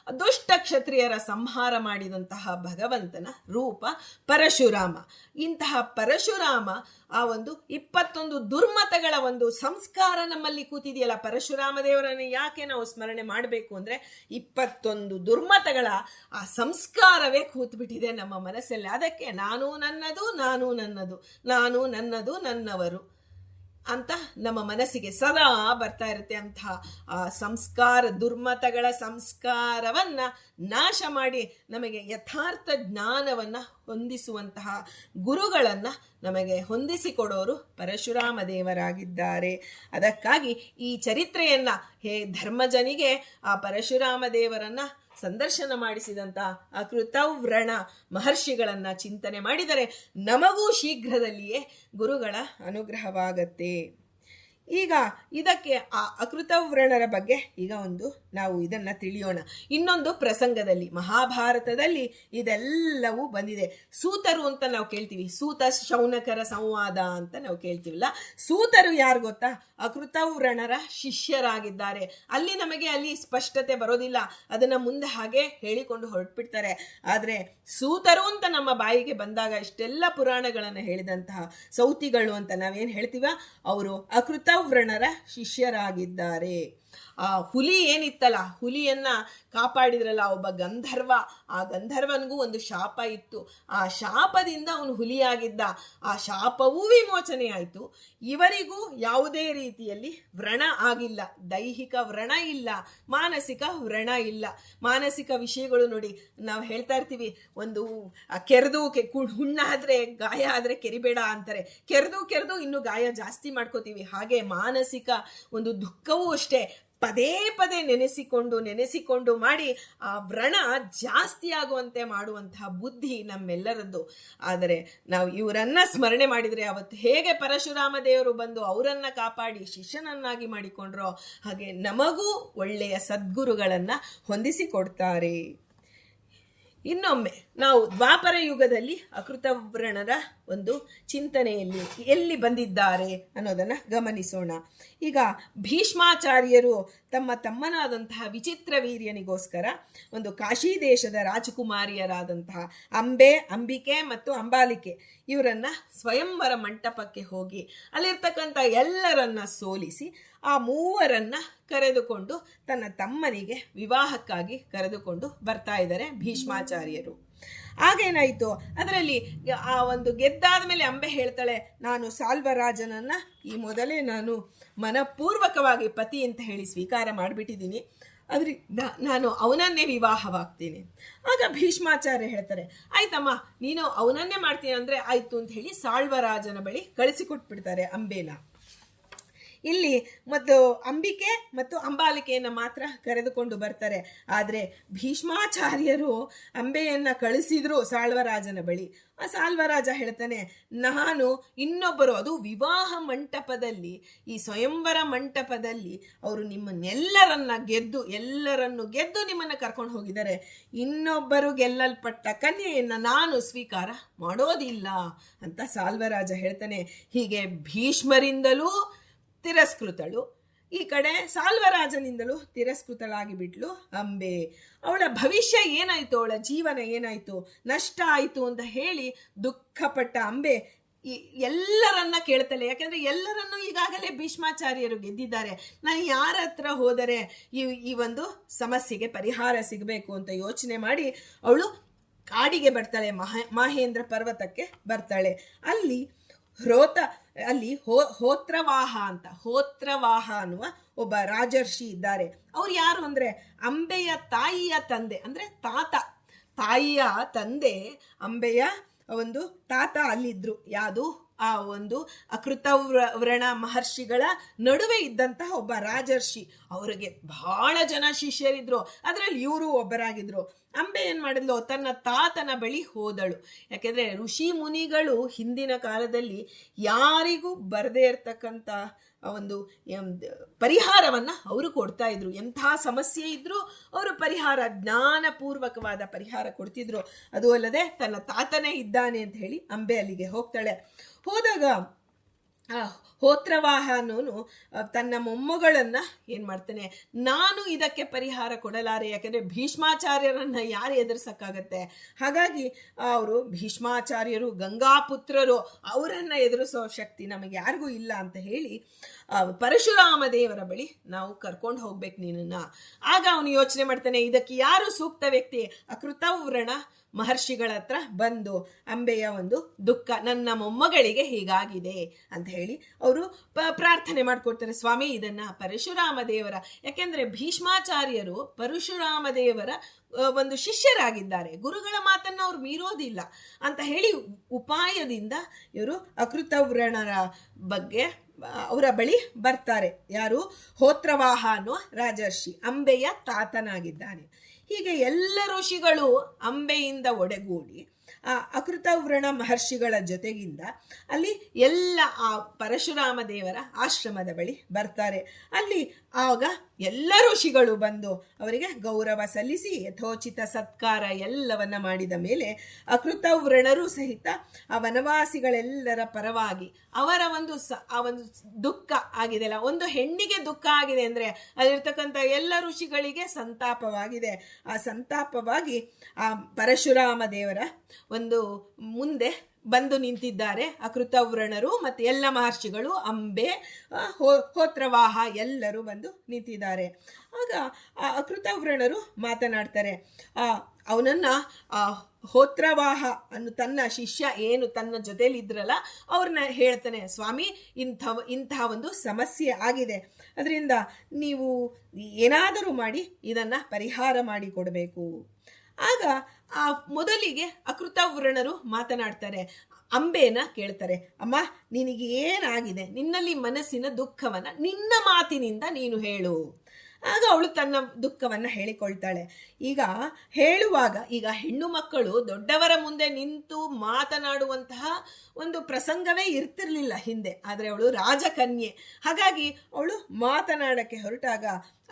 ದುಷ್ಟ ಕ್ಷತ್ರಿಯರ ಸಂಹಾರ ಮಾಡಿದಂತಹ ಭಗವಂತನ ರೂಪ ಪರಶುರಾಮ. ಇಂತಹ ಪರಶುರಾಮ ಆ ಒಂದು 21 ದುರ್ಮತಗಳ ಒಂದು ಸಂಸ್ಕಾರ ನಮ್ಮಲ್ಲಿ ಕೂತಿದೆಯಲ್ಲ. ಪರಶುರಾಮ ದೇವರನ್ನು ಯಾಕೆ ನಾವು ಸ್ಮರಣೆ ಮಾಡಬೇಕು ಅಂದರೆ 21 ದುರ್ಮತಗಳ ಆ ಸಂಸ್ಕಾರವೇ ಕೂತ್ಬಿಟ್ಟಿದೆ ನಮ್ಮ ಮನಸ್ಸಲ್ಲಿ. ಅದಕ್ಕೆ ನಾನು ನನ್ನದು, ನಾನು ನನ್ನದು, ನಾನು ನನ್ನದು ನನ್ನವರು ಅಂತ ನಮ್ಮ ಮನಸ್ಸಿಗೆ ಸದಾ ಬರ್ತಾ ಇರುತ್ತೆ. ಅಂತಹ ಆ ಸಂಸ್ಕಾರ, ದುರ್ಮತಗಳ ಸಂಸ್ಕಾರವನ್ನ ನಾಶ ಮಾಡಿ ನಮಗೆ ಯಥಾರ್ಥ ಜ್ಞಾನವನ್ನ ಹೊಂದಿಸುವಂತಹ ಗುರುಗಳನ್ನ ನಮಗೆ ಹೊಂದಿಸಿಕೊಡೋರು ಪರಶುರಾಮ ದೇವರಾಗಿದ್ದಾರೆ. ಅದಕ್ಕಾಗಿ ಈ ಚರಿತ್ರೆಯನ್ನ ಧರ್ಮಜನಿಗೆ ಆ ಪರಶುರಾಮ ದೇವರನ್ನ ಸಂದರ್ಶನ ಮಾಡಿಸಿದಂಥ ಅಕೃತವ್ರಣ ಮಹರ್ಷಿಗಳನ್ನು ಚಿಂತನೆ ಮಾಡಿದರೆ ನಮಗೂ ಶೀಘ್ರದಲ್ಲಿಯೇ ಗುರುಗಳ ಅನುಗ್ರಹವಾಗತ್ತೆ. ಈಗ ಇದಕ್ಕೆ ಆ ಅಕೃತವ್ರಣರ ಬಗ್ಗೆ ಈಗ ನಾವು ಇದನ್ನು ತಿಳಿಯೋಣ. ಇನ್ನೊಂದು ಪ್ರಸಂಗದಲ್ಲಿ ಮಹಾಭಾರತದಲ್ಲಿ ಇದೆಲ್ಲವೂ ಬಂದಿದೆ. ಸೂತರು ಅಂತ ನಾವು ಕೇಳ್ತೀವಿ, ಸೂತ ಶೌನಕರ ಸಂವಾದ ಅಂತ ನಾವು ಕೇಳ್ತೀವಲ್ಲ. ಸೂತರು ಯಾರು ಗೊತ್ತಾ? ಅಕೃತವ್ರಣರ ಶಿಷ್ಯರಾಗಿದ್ದಾರೆ. ಅಲ್ಲಿ ಸ್ಪಷ್ಟತೆ ಬರೋದಿಲ್ಲ, ಅದನ್ನು ಮುಂದೆ ಹಾಗೆ ಹೇಳಿಕೊಂಡು ಹೊರಟ್ಬಿಡ್ತಾರೆ. ಆದರೆ ಸೂತರು ಅಂತ ನಮ್ಮ ಬಾಯಿಗೆ ಬಂದಾಗ ಇಷ್ಟೆಲ್ಲ ಪುರಾಣಗಳನ್ನು ಹೇಳಿದಂತಹ ಸೌತಿಗಳು ಅಂತ ನಾವೇನು ಹೇಳ್ತೀವ, ಅವರು ಅಕೃತವ್ರಣರ ಶಿಷ್ಯರಾಗಿದ್ದಾರೆ. ಆ ಹುಲಿ ಏನಿತ್ತಲ್ಲ, ಹುಲಿಯನ್ನ ಕಾಪಾಡಿದ್ರಲ್ಲ ಒಬ್ಬ ಗಂಧರ್ವ, ಆ ಗಂಧರ್ವನಿಗೂ ಒಂದು ಶಾಪ ಇತ್ತು. ಆ ಶಾಪದಿಂದ ಅವನು ಹುಲಿಯಾಗಿದ್ದ. ಆ ಶಾಪವೂ ವಿಮೋಚನೆ ಆಯಿತು. ಇವರಿಗೂ ಯಾವುದೇ ರೀತಿಯಲ್ಲಿ ವ್ರಣ ಆಗಿಲ್ಲ, ದೈಹಿಕ ವ್ರಣ ಇಲ್ಲ, ಮಾನಸಿಕ ವ್ರಣ ಇಲ್ಲ. ಮಾನಸಿಕ ವಿಷಯಗಳು ನೋಡಿ, ನಾವು ಹೇಳ್ತಾ ಇರ್ತೀವಿ, ಒಂದು ಕೆರೆದು ಹುಣ್ಣಾದ್ರೆ ಗಾಯ ಆದ್ರೆ ಕೆರಿಬೇಡ ಅಂತಾರೆ. ಕೆರೆದು ಇನ್ನು ಗಾಯ ಜಾಸ್ತಿ ಮಾಡ್ಕೋತೀವಿ. ಹಾಗೆ ಮಾನಸಿಕ ಒಂದು ದುಃಖವೂ ಅಷ್ಟೇ ಪದೇ ಪದೇ ನೆನೆಸಿಕೊಂಡು ಮಾಡಿ ಆ ವ್ರಣ ಜಾಸ್ತಿ ಆಗುವಂತೆ ಮಾಡುವಂತಹ ಬುದ್ಧಿ ನಮ್ಮೆಲ್ಲರದ್ದು. ಆದರೆ ನಾವು ಇವರನ್ನ ಸ್ಮರಣೆ ಮಾಡಿದರೆ ಅವತ್ತು ಹೇಗೆ ಪರಶುರಾಮ ದೇವರು ಬಂದು ಅವರನ್ನ ಕಾಪಾಡಿ ಶಿಷ್ಯನನ್ನಾಗಿ ಮಾಡಿಕೊಂಡ್ರೋ ಹಾಗೆ ನಮಗೂ ಒಳ್ಳೆಯ ಸದ್ಗುರುಗಳನ್ನ ಹೊಂದಿಸಿಕೊಡ್ತಾರೆ. ಇನ್ನೊಮ್ಮೆ ನಾವು ದ್ವಾಪರ ಯುಗದಲ್ಲಿ ಅಕೃತವ್ರಣರ ಒಂದು ಚಿಂತನೆಯಲ್ಲಿ ಎಲ್ಲಿ ಬಂದಿದ್ದಾರೆ ಅನ್ನೋದನ್ನು ಗಮನಿಸೋಣ. ಈಗ ಭೀಷ್ಮಾಚಾರ್ಯರು ತಮ್ಮನಾದಂತಹ ವಿಚಿತ್ರ ವೀರ್ಯನಿಗೋಸ್ಕರ ಒಂದು ಕಾಶಿ ದೇಶದ ರಾಜಕುಮಾರಿಯರಾದಂತಹ ಅಂಬಿಕೆ ಮತ್ತು ಅಂಬಾಲಿಕೆ ಇವರನ್ನ ಸ್ವಯಂವರ ಮಂಟಪಕ್ಕೆ ಹೋಗಿ ಅಲ್ಲಿರ್ತಕ್ಕಂಥ ಎಲ್ಲರನ್ನ ಸೋಲಿಸಿ ಆ ಮೂವರನ್ನ ಕರೆದುಕೊಂಡು ತನ್ನ ತಮ್ಮನಿಗೆ ವಿವಾಹಕ್ಕಾಗಿ ಕರೆದುಕೊಂಡು ಬರ್ತಾ ಇದ್ದಾರೆ ಭೀಷ್ಮಾಚಾರ್ಯರು. ಆಗೇನಾಯಿತು, ಅದರಲ್ಲಿ ಆ ಒಂದು ಗೆದ್ದಾದ ಮೇಲೆ ಅಂಬೆ ಹೇಳ್ತಾಳೆ, ನಾನು ಸಾಲ್ವರಾಜನನ್ನ ಈ ಮೊದಲೇ ನಾನು ಮನಪೂರ್ವಕವಾಗಿ ಪತಿ ಅಂತ ಹೇಳಿ ಸ್ವೀಕಾರ ಮಾಡಿಬಿಟ್ಟಿದ್ದೀನಿ, ಅದರಿಂದ ನಾನು ಅವನನ್ನೇ ವಿವಾಹವಾಗ್ತೀನಿ. ಆಗ ಭೀಷ್ಮಾಚಾರ್ಯ ಹೇಳ್ತಾರೆ, ಆಯ್ತಮ್ಮ ನೀನು ಅವನನ್ನೇ ಮಾಡ್ತೀನಿ ಅಂದರೆ ಆಯ್ತು ಅಂತ ಹೇಳಿ ಸಾಳ್ವರಾಜನ ಬಳಿ ಕಳಿಸಿಕೊಟ್ಬಿಡ್ತಾರೆ ಅಂಬೇನ. ಇಲ್ಲಿ ಮತ್ತು ಅಂಬಿಕೆ ಮತ್ತು ಅಂಬಾಲಿಕೆಯನ್ನು ಮಾತ್ರ ಕರೆದುಕೊಂಡು ಬರ್ತಾರೆ. ಆದರೆ ಭೀಷ್ಮಾಚಾರ್ಯರು ಅಂಬೆಯನ್ನು ಕಳಿಸಿದ್ರು ಸಾಳ್ವರಾಜನ ಬಳಿ. ಆ ಸಾಲ್ವರಾಜ ಹೇಳ್ತಾನೆ, ನಾನು ಇನ್ನೊಬ್ಬರು, ಅದು ವಿವಾಹ ಮಂಟಪದಲ್ಲಿ, ಈ ಸ್ವಯಂವರ ಮಂಟಪದಲ್ಲಿ ಅವರು ನಿಮ್ಮನ್ನೆಲ್ಲರನ್ನು ಗೆದ್ದು ನಿಮ್ಮನ್ನು ಕರ್ಕೊಂಡು ಹೋಗಿದ್ದಾರೆ. ಇನ್ನೊಬ್ಬರು ಗೆಲ್ಲಲ್ಪಟ್ಟ ಕನ್ಯೆಯನ್ನು ನಾನು ಸ್ವೀಕಾರ ಮಾಡೋದಿಲ್ಲ ಅಂತ ಸಾಲ್ವರಾಜ ಹೇಳ್ತಾನೆ. ಹೀಗೆ ಭೀಷ್ಮರಿಂದಲೂ ತಿರಸ್ಕೃತಳು, ಈ ಕಡೆ ಸಾಲ್ವರಾಜನಿಂದಲೂ ತಿರಸ್ಕೃತಳಾಗಿ ಬಿಟ್ಲು ಅಂಬೆ. ಅವಳ ಭವಿಷ್ಯ ಏನಾಯ್ತು, ಅವಳ ಜೀವನ ಏನಾಯ್ತು, ನಷ್ಟ ಆಯಿತು ಅಂತ ಹೇಳಿ ದುಃಖಪಟ್ಟ ಅಂಬೆ ಎಲ್ಲರನ್ನ ಕೇಳ್ತಾಳೆ. ಯಾಕೆಂದ್ರೆ ಎಲ್ಲರನ್ನೂ ಈಗಾಗಲೇ ಭೀಷ್ಮಾಚಾರ್ಯರು ಗೆದ್ದಿದ್ದಾರೆ, ನಾನು ಯಾರ ಹತ್ರ ಹೋದರೆ ಈ ಒಂದು ಸಮಸ್ಯೆಗೆ ಪರಿಹಾರ ಸಿಗಬೇಕು ಅಂತ ಯೋಚನೆ ಮಾಡಿ ಅವಳು ಕಾಡಿಗೆ ಬರ್ತಾಳೆ, ಮಹೇಂದ್ರ ಪರ್ವತಕ್ಕೆ ಬರ್ತಾಳೆ. ಅಲ್ಲಿ ಹೋತ್ರವಾಹ ಅನ್ನುವ ಒಬ್ಬ ರಾಜರ್ಷಿ ಇದ್ದಾರೆ. ಅವ್ರು ಯಾರು ಅಂದ್ರೆ ಅಂಬೆಯ ತಾಯಿಯ ತಂದೆ, ಅಂದ್ರೆ ತಾಯಿಯ ತಂದೆ ಅಂಬೆಯ ಒಂದು ತಾತ ಅಲ್ಲಿದ್ರು. ಯಾವುದು ಆ ಒಂದು ಅಕೃತವ್ರಣ ಮಹರ್ಷಿಗಳ ನಡುವೆ ಇದ್ದಂತಹ ಒಬ್ಬ ರಾಜರ್ಷಿ. ಅವರಿಗೆ ಬಹಳ ಜನ ಶಿಷ್ಯರಿದ್ರು, ಅದರಲ್ಲಿ ಇವರು ಒಬ್ಬರಾಗಿದ್ರು. ಅಂಬೆ ಏನ್ ಮಾಡಿದ್ಲು, ತನ್ನ ತಾತನ ಬಳಿ ಹೋದಳು. ಯಾಕೆಂದ್ರೆ ಋಷಿ ಮುನಿಗಳು ಹಿಂದಿನ ಕಾಲದಲ್ಲಿ ಯಾರಿಗೂ ಬರದೇ ಇರ್ತಕ್ಕಂಥ ಒಂದು ಪರಿಹಾರವನ್ನ ಅವರು ಕೊಡ್ತಾ ಇದ್ರು. ಎಂಥ ಸಮಸ್ಯೆ ಇದ್ರೂ ಅವರು ಜ್ಞಾನಪೂರ್ವಕವಾದ ಪರಿಹಾರ ಕೊಡ್ತಿದ್ರು. ಅದು ಅಲ್ಲದೆ ತನ್ನ ತಾತನೇ ಇದ್ದಾನೆ ಅಂತ ಹೇಳಿ ಅಂಬೆ ಅಲ್ಲಿಗೆ ಹೋಗ್ತಾಳೆ. ಹೋದಾಗ ಆ ಹೋತ್ರವಾಹ ಅನ್ನೋನು ತನ್ನ ಮೊಮ್ಮಗಳನ್ನ ಏನ್ ಮಾಡ್ತಾನೆ, ನಾನು ಇದಕ್ಕೆ ಪರಿಹಾರ ಕೊಡಲಾರೆ, ಯಾಕಂದ್ರೆ ಭೀಷ್ಮಾಚಾರ್ಯರನ್ನ ಯಾರು ಎದುರಿಸಕ್ಕಾಗತ್ತೆ, ಹಾಗಾಗಿ ಅವರು ಭೀಷ್ಮಾಚಾರ್ಯರು ಗಂಗಾಪುತ್ರರು, ಅವರನ್ನ ಎದುರಿಸೋ ಶಕ್ತಿ ನಮಗೆ ಯಾರಿಗೂ ಇಲ್ಲ ಅಂತ ಹೇಳಿ ಪರಶುರಾಮ ದೇವರ ಬಳಿ ನಾವು ಕರ್ಕೊಂಡು ಹೋಗ್ಬೇಕು ನೀನನ್ನ. ಆಗ ಅವನು ಯೋಚನೆ ಮಾಡ್ತಾನೆ, ಇದಕ್ಕೆ ಯಾರು ಸೂಕ್ತ ವ್ಯಕ್ತಿ, ಅಕೃತವ್ರಣ ಮಹರ್ಷಿಗಳ ಹತ್ರ ಬಂದು ಅಂಬೆಯ ಒಂದು ದುಃಖ, ನನ್ನ ಮೊಮ್ಮಗಳಿಗೆ ಹೀಗಾಗಿದೆ ಅಂತ ಹೇಳಿ ಅವರು ಪ್ರಾರ್ಥನೆ ಮಾಡ್ಕೊಡ್ತಾರೆ. ಸ್ವಾಮಿ ಇದನ್ನ ಪರಶುರಾಮ ದೇವರ, ಯಾಕೆಂದ್ರೆ ಭೀಷ್ಮಾಚಾರ್ಯರು ಪರಶುರಾಮ ದೇವರ ಒಂದು ಶಿಷ್ಯರಾಗಿದ್ದಾರೆ, ಗುರುಗಳ ಮಾತನ್ನು ಅವ್ರು ಮೀರೋದಿಲ್ಲ ಅಂತ ಹೇಳಿ ಉಪಾಯದಿಂದ ಇವರು ಅಕೃತವ್ರಣರ ಬಗ್ಗೆ ಅವರ ಬಳಿ ಬರ್ತಾರೆ. ಯಾರು, ಹೋತ್ರವಾಹ ಅನ್ನುವ ರಾಜರ್ಷಿ, ಅಂಬೆಯ ತಾತನಾಗಿದ್ದಾನೆ. ಹೀಗೆ ಎಲ್ಲ ಋಷಿಗಳು ಅಂಬೆಯಿಂದ ಒಡೆಗೂಡಿ ಆ ಅಕೃತವ್ರಣ ಮಹರ್ಷಿಗಳ ಜೊತೆಗಿಂದ ಅಲ್ಲಿ ಎಲ್ಲ ಆ ಪರಶುರಾಮ ದೇವರ ಆಶ್ರಮದ ಬಳಿ ಬರ್ತಾರೆ. ಅಲ್ಲಿ ಆಗ ಎಲ್ಲ ಋಷಿಗಳು ಬಂದು ಅವರಿಗೆ ಗೌರವ ಸಲ್ಲಿಸಿ ಯಥೋಚಿತ ಸತ್ಕಾರ ಎಲ್ಲವನ್ನ ಮಾಡಿದ ಮೇಲೆ ಅಕೃತವ್ರಣರು ಸಹಿತ ಆ ವನವಾಸಿಗಳೆಲ್ಲರ ಪರವಾಗಿ ಅವರ ಒಂದು ದುಃಖ ಆಗಿದೆಯಲ್ಲ, ಒಂದು ಹೆಣ್ಣಿಗೆ ದುಃಖ ಆಗಿದೆ ಅಂದ್ರೆ ಅಲ್ಲಿರ್ತಕ್ಕಂಥ ಎಲ್ಲ ಋಷಿಗಳಿಗೆ ಸಂತಾಪವಾಗಿದೆ. ಆ ಸಂತಾಪವಾಗಿ ಆ ಪರಶುರಾಮ ದೇವರ ಒಂದು ಮುಂದೆ ಬಂದು ನಿಂತಿದ್ದಾರೆ ಅಕೃತವ್ರಣರು ಮತ್ತು ಎಲ್ಲ ಮಹರ್ಷಿಗಳು, ಅಂಬೆ, ಹೋತ್ರವಾಹ ಎಲ್ಲರೂ ಬಂದು ನಿಂತಿದ್ದಾರೆ. ಆಗ ಆ ಅಕೃತವ್ರಣರು ಮಾತನಾಡ್ತಾರೆ. ಅವನನ್ನ ಹೋತ್ರವಾಹ ಅನ್ನು ತನ್ನ ಶಿಷ್ಯ ಏನು ತನ್ನ ಜೊತೆಲಿ ಇದ್ರಲ್ಲ ಅವ್ರನ್ನ ಹೇಳ್ತಾನೆ, ಸ್ವಾಮಿ ಇಂಥ ಒಂದು ಸಮಸ್ಯೆ ಆಗಿದೆ, ಅದರಿಂದ ನೀವು ಏನಾದರೂ ಮಾಡಿ ಇದನ್ನ ಪರಿಹಾರ ಮಾಡಿ ಕೊಡಬೇಕು. ಆಗ ಆ ಮೊದಲಿಗೆ ಅಕೃತವ್ರಣರು ಮಾತನಾಡ್ತಾರೆ, ಅಂಬೆನ ಕೇಳ್ತಾರೆ, ಅಮ್ಮ ನಿನಗೆ ಏನಾಗಿದೆ, ನಿನ್ನಲ್ಲಿ ಮನಸ್ಸಿನ ದುಃಖವನ್ನ ನಿನ್ನ ಮಾತಿನಿಂದ ನೀನು ಹೇಳು ಆಗ ಅವಳು ತನ್ನ ದುಃಖವನ್ನು ಹೇಳಿಕೊಳ್ತಾಳೆ. ಈಗ ಹೇಳುವಾಗ, ಈಗ ಹೆಣ್ಣು ಮಕ್ಕಳು ದೊಡ್ಡವರ ಮುಂದೆ ನಿಂತು ಮಾತನಾಡುವಂತಹ ಒಂದು ಪ್ರಸಂಗವೇ ಇರ್ತಿರ್ಲಿಲ್ಲ ಹಿಂದೆ. ಆದರೆ ಅವಳು ರಾಜಕನ್ಯೆ, ಹಾಗಾಗಿ ಅವಳು ಮಾತನಾಡಕ್ಕೆ ಹೊರಟಾಗ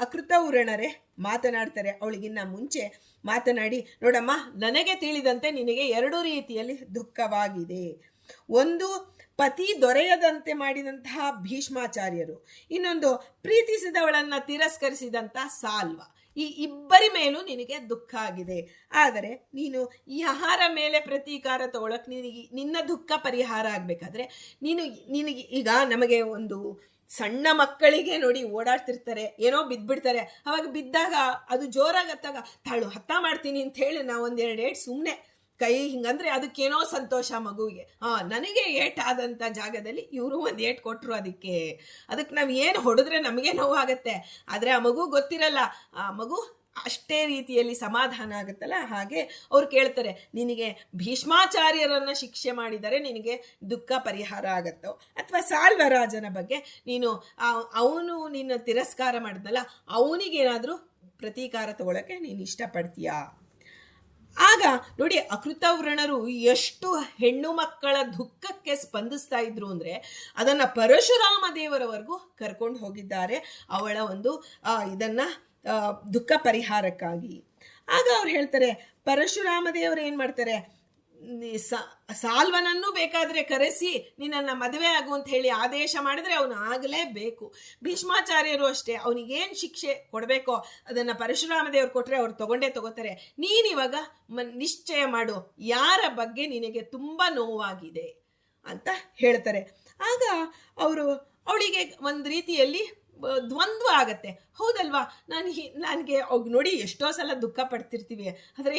ಅಕೃತವ್ರಣರೇ ಮಾತನಾಡ್ತಾರೆ. ಅವಳಿಗಿನ್ನ ಮುಂಚೆ ಮಾತನಾಡಿ, ನೋಡಮ್ಮ, ನನಗೆ ತಿಳಿದಂತೆ ನಿನಗೆ 2 ರೀತಿಯಲ್ಲಿ ದುಃಖವಾಗಿದೆ. ಒಂದು, ಪತಿ ದೊರೆಯದಂತೆ ಮಾಡಿದಂತಹ ಭೀಷ್ಮಾಚಾರ್ಯರು, ಇನ್ನೊಂದು ಪ್ರೀತಿಸಿದವಳನ್ನ ತಿರಸ್ಕರಿಸಿದಂತಹ ಸಾಲ್ವ. ಈ ಇಬ್ಬರಿ ಮೇಲೂ ನಿನಗೆ ದುಃಖ ಆಗಿದೆ. ಆದರೆ ನೀನು ಯಾರ ಮೇಲೆ ಪ್ರತೀಕಾರ ತಗೊಳಕ್ ನಿನ್ನ ದುಃಖ ಪರಿಹಾರ ಆಗ್ಬೇಕಾದ್ರೆ ನಿನಗೆ ಈಗ ನಮಗೆ ಒಂದು ಸಣ್ಣ ಮಕ್ಕಳಿಗೆ ನೋಡಿ ಓಡಾಡ್ತಿರ್ತಾರೆ, ಏನೋ ಬಿದ್ಬಿಡ್ತಾರೆ. ಅವಾಗ ಬಿದ್ದಾಗ ಅದು ಜೋರಾಗತ್ತಾಗ ತಾಳು ಹತ್ತ ಮಾಡ್ತೀನಿ ಅಂತ ಹೇಳಿ ನಾವು 1-2 ಏಟ್ ಸುಮ್ಮನೆ ಕೈ ಹಿಂಗಂದ್ರೆ ಅದಕ್ಕೇನೋ ಸಂತೋಷ ಮಗುವಿಗೆ. ನನಗೆ ಏಟಾದಂಥ ಜಾಗದಲ್ಲಿ ಇವರು 1 ಏಟ್ ಕೊಟ್ಟರು, ಅದಕ್ಕೆ ನಾವು ಏನು ಹೊಡೆದ್ರೆ ನಮಗೆ ನೋವಾಗತ್ತೆ. ಆದರೆ ಆ ಮಗು ಗೊತ್ತಿರಲ್ಲ, ಆ ಮಗು ಅಷ್ಟೇ ರೀತಿಯಲ್ಲಿ ಸಮಾಧಾನ ಆಗುತ್ತಲ್ಲ. ಹಾಗೆ ಅವ್ರು ಕೇಳ್ತಾರೆ, ನಿನಗೆ ಭೀಷ್ಮಾಚಾರ್ಯರನ್ನ ಶಿಕ್ಷೆ ಮಾಡಿದರೆ ನಿನಗೆ ದುಃಖ ಪರಿಹಾರ ಆಗತ್ತೋ, ಅಥವಾ ಸಾಲ್ವರಾಜನ ಬಗ್ಗೆ ಅವನು ನಿನ್ನ ತಿರಸ್ಕಾರ ಮಾಡಿದ್ನಲ್ಲ, ಅವನಿಗೇನಾದರೂ ಪ್ರತೀಕಾರ ತಗೊಳಕ್ಕೆ ನೀನು ಇಷ್ಟಪಡ್ತೀಯಾ? ಆಗ ನೋಡಿ, ಅಕೃತವ್ರಣರು ಎಷ್ಟು ಹೆಣ್ಣು ಮಕ್ಕಳ ದುಃಖಕ್ಕೆ ಸ್ಪಂದಿಸ್ತಾ ಇದ್ರು ಅಂದರೆ ಅದನ್ನು ಪರಶುರಾಮ ದೇವರವರೆಗೂ ಕರ್ಕೊಂಡು ಹೋಗಿದ್ದಾರೆ, ಅವಳ ಒಂದು ಇದನ್ನು ದುಃಖ ಪರಿಹಾರಕ್ಕಾಗಿ. ಆಗ ಅವ್ರು ಹೇಳ್ತಾರೆ, ಪರಶುರಾಮ ದೇವರು ಏನು ಮಾಡ್ತಾರೆ, ಸಾಲ್ವನನ್ನು ಬೇಕಾದರೆ ಕರೆಸಿ ನಿನ್ನನ್ನು ಮದುವೆ ಆಗು ಅಂತ ಹೇಳಿ ಆದೇಶ ಮಾಡಿದ್ರೆ ಅವನು ಆಗಲೇಬೇಕು. ಭೀಷ್ಮಾಚಾರ್ಯರು ಅಷ್ಟೇ, ಅವನಿಗೇನು ಶಿಕ್ಷೆ ಕೊಡಬೇಕೋ ಅದನ್ನು ಪರಶುರಾಮ ದೇವರು ಕೊಟ್ಟರೆ ಅವ್ರು ತಗೊಂಡೇ ತಗೋತಾರೆ. ನೀನಿವಾಗ ನಿಶ್ಚಯ ಮಾಡು, ಯಾರ ಬಗ್ಗೆ ನಿನಗೆ ತುಂಬ ನೋವಾಗಿದೆ ಅಂತ ಹೇಳ್ತಾರೆ. ಆಗ ಅವಳಿಗೆ ಒಂದು ರೀತಿಯಲ್ಲಿ ದ್ವಂದ್ವ ಆಗತ್ತೆ. ಹೌದಲ್ವಾ, ನನಗೆ ನೋಡಿ ಎಷ್ಟೋ ಸಲ ದುಃಖ ಪಡ್ತಿರ್ತೀವಿ, ಆದರೆ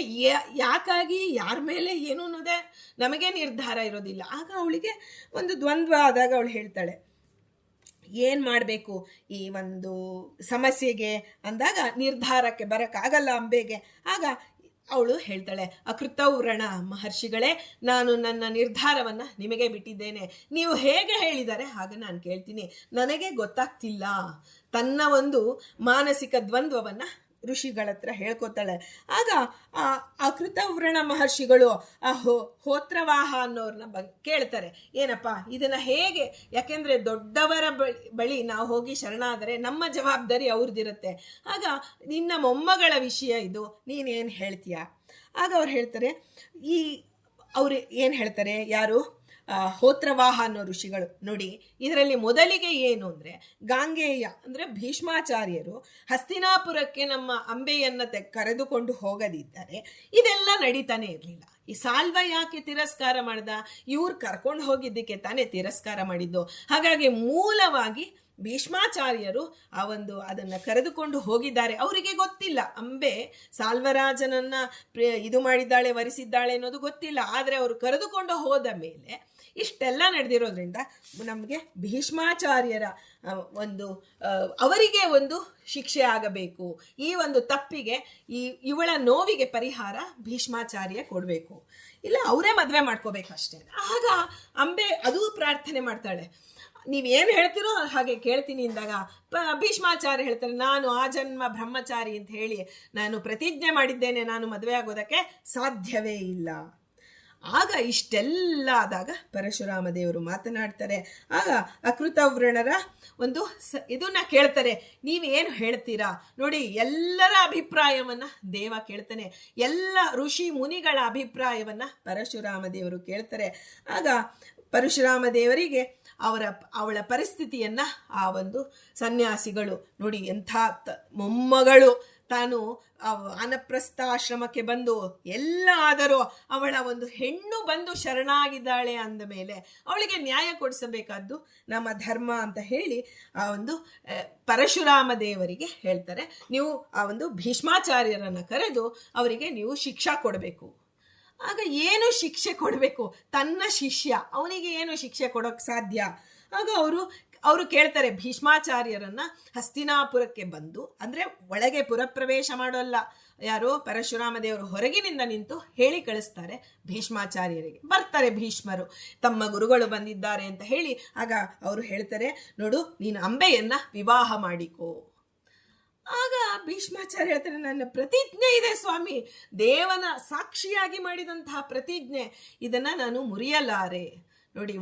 ಯಾಕಾಗಿ, ಯಾರ ಮೇಲೆ ಏನು ಅನ್ನೋದೇ ನಮಗೆ ನಿರ್ಧಾರ ಇರೋದಿಲ್ಲ. ಆಗ ಅವಳಿಗೆ ಒಂದು ದ್ವಂದ್ವ ಆದಾಗ ಅವಳು ಹೇಳ್ತಾಳೆ, ಏನು ಮಾಡಬೇಕು ಈ ಒಂದು ಸಮಸ್ಯೆಗೆ ಅಂದಾಗ ನಿರ್ಧಾರಕ್ಕೆ ಬರೋಕ್ಕಾಗಲ್ಲ ಅಂಬೆಗೆ. ಆಗ ಅವಳು ಹೇಳ್ತಾಳೆ, ಅಕೃತವ್ರಣ ಮಹರ್ಷಿಗಳೇ, ನಾನು ನನ್ನ ನಿರ್ಧಾರವನ್ನು ನಿಮಗೆ ಬಿಟ್ಟಿದ್ದೇನೆ. ನೀವು ಹೇಗೆ ಹೇಳಿದರೆ ಹಾಗೆ ನಾನು ಕೇಳ್ತೀನಿ. ನನಗೆ ಗೊತ್ತಾಗ್ತಿಲ್ಲ. ತನ್ನ ಒಂದು ಮಾನಸಿಕ ದ್ವಂದ್ವವನ್ನು ಋಷಿಗಳ ಹತ್ರ ಹೇಳ್ಕೊತಾಳೆ. ಆಗ ಆ ಅಕೃತವ್ರಣ ಮಹರ್ಷಿಗಳು ಆ ಹೋತ್ರವಾಹ ಅನ್ನೋರನ್ನ ಕೇಳ್ತಾರೆ, ಏನಪ್ಪ ಇದನ್ನು ಹೇಗೆ, ಯಾಕೆಂದರೆ ದೊಡ್ಡವರ ಬಳಿ ನಾವು ಹೋಗಿ ಶರಣಾದರೆ ನಮ್ಮ ಜವಾಬ್ದಾರಿ ಅವ್ರದ್ದಿರುತ್ತೆ. ಆಗ ನಿನ್ನ ಮೊಮ್ಮಗಳ ವಿಷಯ ಇದು, ನೀನೇನು ಹೇಳ್ತೀಯ? ಆಗ ಅವ್ರು ಹೇಳ್ತಾರೆ, ಅವ್ರು ಏನು ಹೇಳ್ತಾರೆ, ಯಾರು ಹೋತ್ರವಾಹ ಅನ್ನೋ ಋಷಿಗಳು. ನೋಡಿ, ಇದರಲ್ಲಿ ಮೊದಲಿಗೆ ಏನು ಅಂದರೆ, ಗಾಂಗೇಯ ಅಂದರೆ ಭೀಷ್ಮಾಚಾರ್ಯರು ಹಸ್ತಿನಾಪುರಕ್ಕೆ ನಮ್ಮ ಅಂಬೆಯನ್ನು ಕರೆದುಕೊಂಡು ಹೋಗದಿದ್ದರೆ ಇದೆಲ್ಲ ನಡೀತಾನೆ ಇರಲಿಲ್ಲ. ಈ ಸಾಲ್ವ ಯಾಕೆ ತಿರಸ್ಕಾರ ಮಾಡ್ದ? ಇವ್ರು ಕರ್ಕೊಂಡು ಹೋಗಿದ್ದಕ್ಕೆ ತಾನೇ ತಿರಸ್ಕಾರ ಮಾಡಿದ್ದು. ಹಾಗಾಗಿ ಮೂಲವಾಗಿ ಭೀಷ್ಮಾಚಾರ್ಯರು ಅದನ್ನು ಕರೆದುಕೊಂಡು ಹೋಗಿದ್ದಾರೆ. ಅವರಿಗೆ ಗೊತ್ತಿಲ್ಲ ಅಂಬೆ ಸಾಲ್ವರಾಜನನ್ನ ಇದು ಮಾಡಿದ್ದಾಳೆ, ವರಿಸಿದ್ದಾಳೆ ಅನ್ನೋದು ಗೊತ್ತಿಲ್ಲ. ಆದರೆ ಅವರು ಕರೆದುಕೊಂಡು ಹೋದ ಮೇಲೆ ಇಷ್ಟೆಲ್ಲ ನಡೆದಿರೋದ್ರಿಂದ ನಮಗೆ ಭೀಷ್ಮಾಚಾರ್ಯರ ಅವರಿಗೆ ಒಂದು ಶಿಕ್ಷೆ ಆಗಬೇಕು. ಈ ಒಂದು ತಪ್ಪಿಗೆ, ಇವಳ ನೋವಿಗೆ ಪರಿಹಾರ ಭೀಷ್ಮಾಚಾರ್ಯ ಕೊಡಬೇಕು, ಇಲ್ಲ ಅವರೇ ಮದುವೆ ಮಾಡ್ಕೋಬೇಕಷ್ಟೇ. ಆಗ ಅಂಬೆ ಅದು ಪ್ರಾರ್ಥನೆ ಮಾಡ್ತಾಳೆ, ನೀವೇನು ಹೇಳ್ತಿರೋ ಹಾಗೆ ಕೇಳ್ತೀನಿ ಅಂದಾಗ ಭೀಷ್ಮಾಚಾರ್ಯ ಹೇಳ್ತಾರೆ, ನಾನು ಆ ಜನ್ಮ ಬ್ರಹ್ಮಚಾರಿ ಅಂತ ಹೇಳಿ ನಾನು ಪ್ರತಿಜ್ಞೆ ಮಾಡಿದ್ದೇನೆ, ನಾನು ಮದುವೆ ಆಗೋದಕ್ಕೆ ಸಾಧ್ಯವೇ ಇಲ್ಲ. ಆಗ ಇಷ್ಟೆಲ್ಲ ಆದಾಗ ಪರಶುರಾಮ ದೇವರು ಮಾತನಾಡ್ತಾರೆ. ಆಗ ಅಕೃತವ್ರಣರ ಇದನ್ನ ಕೇಳ್ತಾರೆ, ನೀವೇನು ಹೇಳ್ತೀರಾ? ನೋಡಿ, ಎಲ್ಲರ ಅಭಿಪ್ರಾಯವನ್ನು ದೇವ ಕೇಳ್ತಾನೆ, ಎಲ್ಲ ಋಷಿ ಮುನಿಗಳ ಅಭಿಪ್ರಾಯವನ್ನು ಪರಶುರಾಮ ದೇವರು ಕೇಳ್ತಾರೆ. ಆಗ ಪರಶುರಾಮ ದೇವರಿಗೆ ಅವಳ ಪರಿಸ್ಥಿತಿಯನ್ನು ಆ ಒಂದು ಸನ್ಯಾಸಿಗಳು ನೋಡಿ, ಎಂಥ ಮೊಮ್ಮಗಳು ತಾನು ವಾನಪ್ರಸ್ಥಾಶ್ರಮಕ್ಕೆ ಬಂದು ಎಲ್ಲ ಆದರೂ ಅವಳ ಒಂದು ಹೆಣ್ಣು ಬಂದು ಶರಣಾಗಿದ್ದಾಳೆ ಅಂದ ಮೇಲೆ ಅವಳಿಗೆ ನ್ಯಾಯ ಕೊಡಿಸಬೇಕಾದ್ದು ನಮ್ಮ ಧರ್ಮ ಅಂತ ಹೇಳಿ ಆ ಒಂದು ಪರಶುರಾಮ ದೇವರಿಗೆ ಹೇಳ್ತಾರೆ, ನೀವು ಆ ಒಂದು ಭೀಷ್ಮಾಚಾರ್ಯರನ್ನು ಕರೆದು ಅವರಿಗೆ ನೀವು ಶಿಕ್ಷಾ ಕೊಡಬೇಕು. ಆಗ ಏನು ಶಿಕ್ಷೆ ಕೊಡಬೇಕು? ತನ್ನ ಶಿಷ್ಯ, ಅವನಿಗೆ ಏನು ಶಿಕ್ಷೆ ಕೊಡೋಕ್ಕೆ ಸಾಧ್ಯ? ಆಗ ಅವರು ಕೇಳ್ತಾರೆ ಭೀಷ್ಮಾಚಾರ್ಯರನ್ನ ಹಸ್ತಿನಾಪುರಕ್ಕೆ ಬಂದು, ಅಂದರೆ ಒಳಗೆ ಪುರಪ್ರವೇಶ ಮಾಡೋಲ್ಲ, ಯಾರೋ ಪರಶುರಾಮ ದೇವರು ಹೊರಗಿನಿಂದ ನಿಂತು ಹೇಳಿ ಕಳಿಸ್ತಾರೆ ಭೀಷ್ಮಾಚಾರ್ಯರಿಗೆ. ಬರ್ತಾರೆ ಭೀಷ್ಮರು, ತಮ್ಮ ಗುರುಗಳು ಬಂದಿದ್ದಾರೆ ಅಂತ ಹೇಳಿ. ಆಗ ಅವರು ಹೇಳ್ತಾರೆ, ನೋಡು, ನೀನು ಅಂಬೆಯನ್ನ ವಿವಾಹ ಮಾಡಿಕೋ. ಆಗ ಭೀಷ್ಮಾಚಾರ್ಯ ಹೇಳ್ತಾರೆ, ನನ್ನ ಪ್ರತಿಜ್ಞೆ ಇದೆ ಸ್ವಾಮಿ, ದೇವನ ಸಾಕ್ಷಿಯಾಗಿ ಮಾಡಿದಂತಹ ಪ್ರತಿಜ್ಞೆ, ಇದನ್ನ ನಾನು ಮುರಿಯಲಾರೆ. ನೋಡಿ,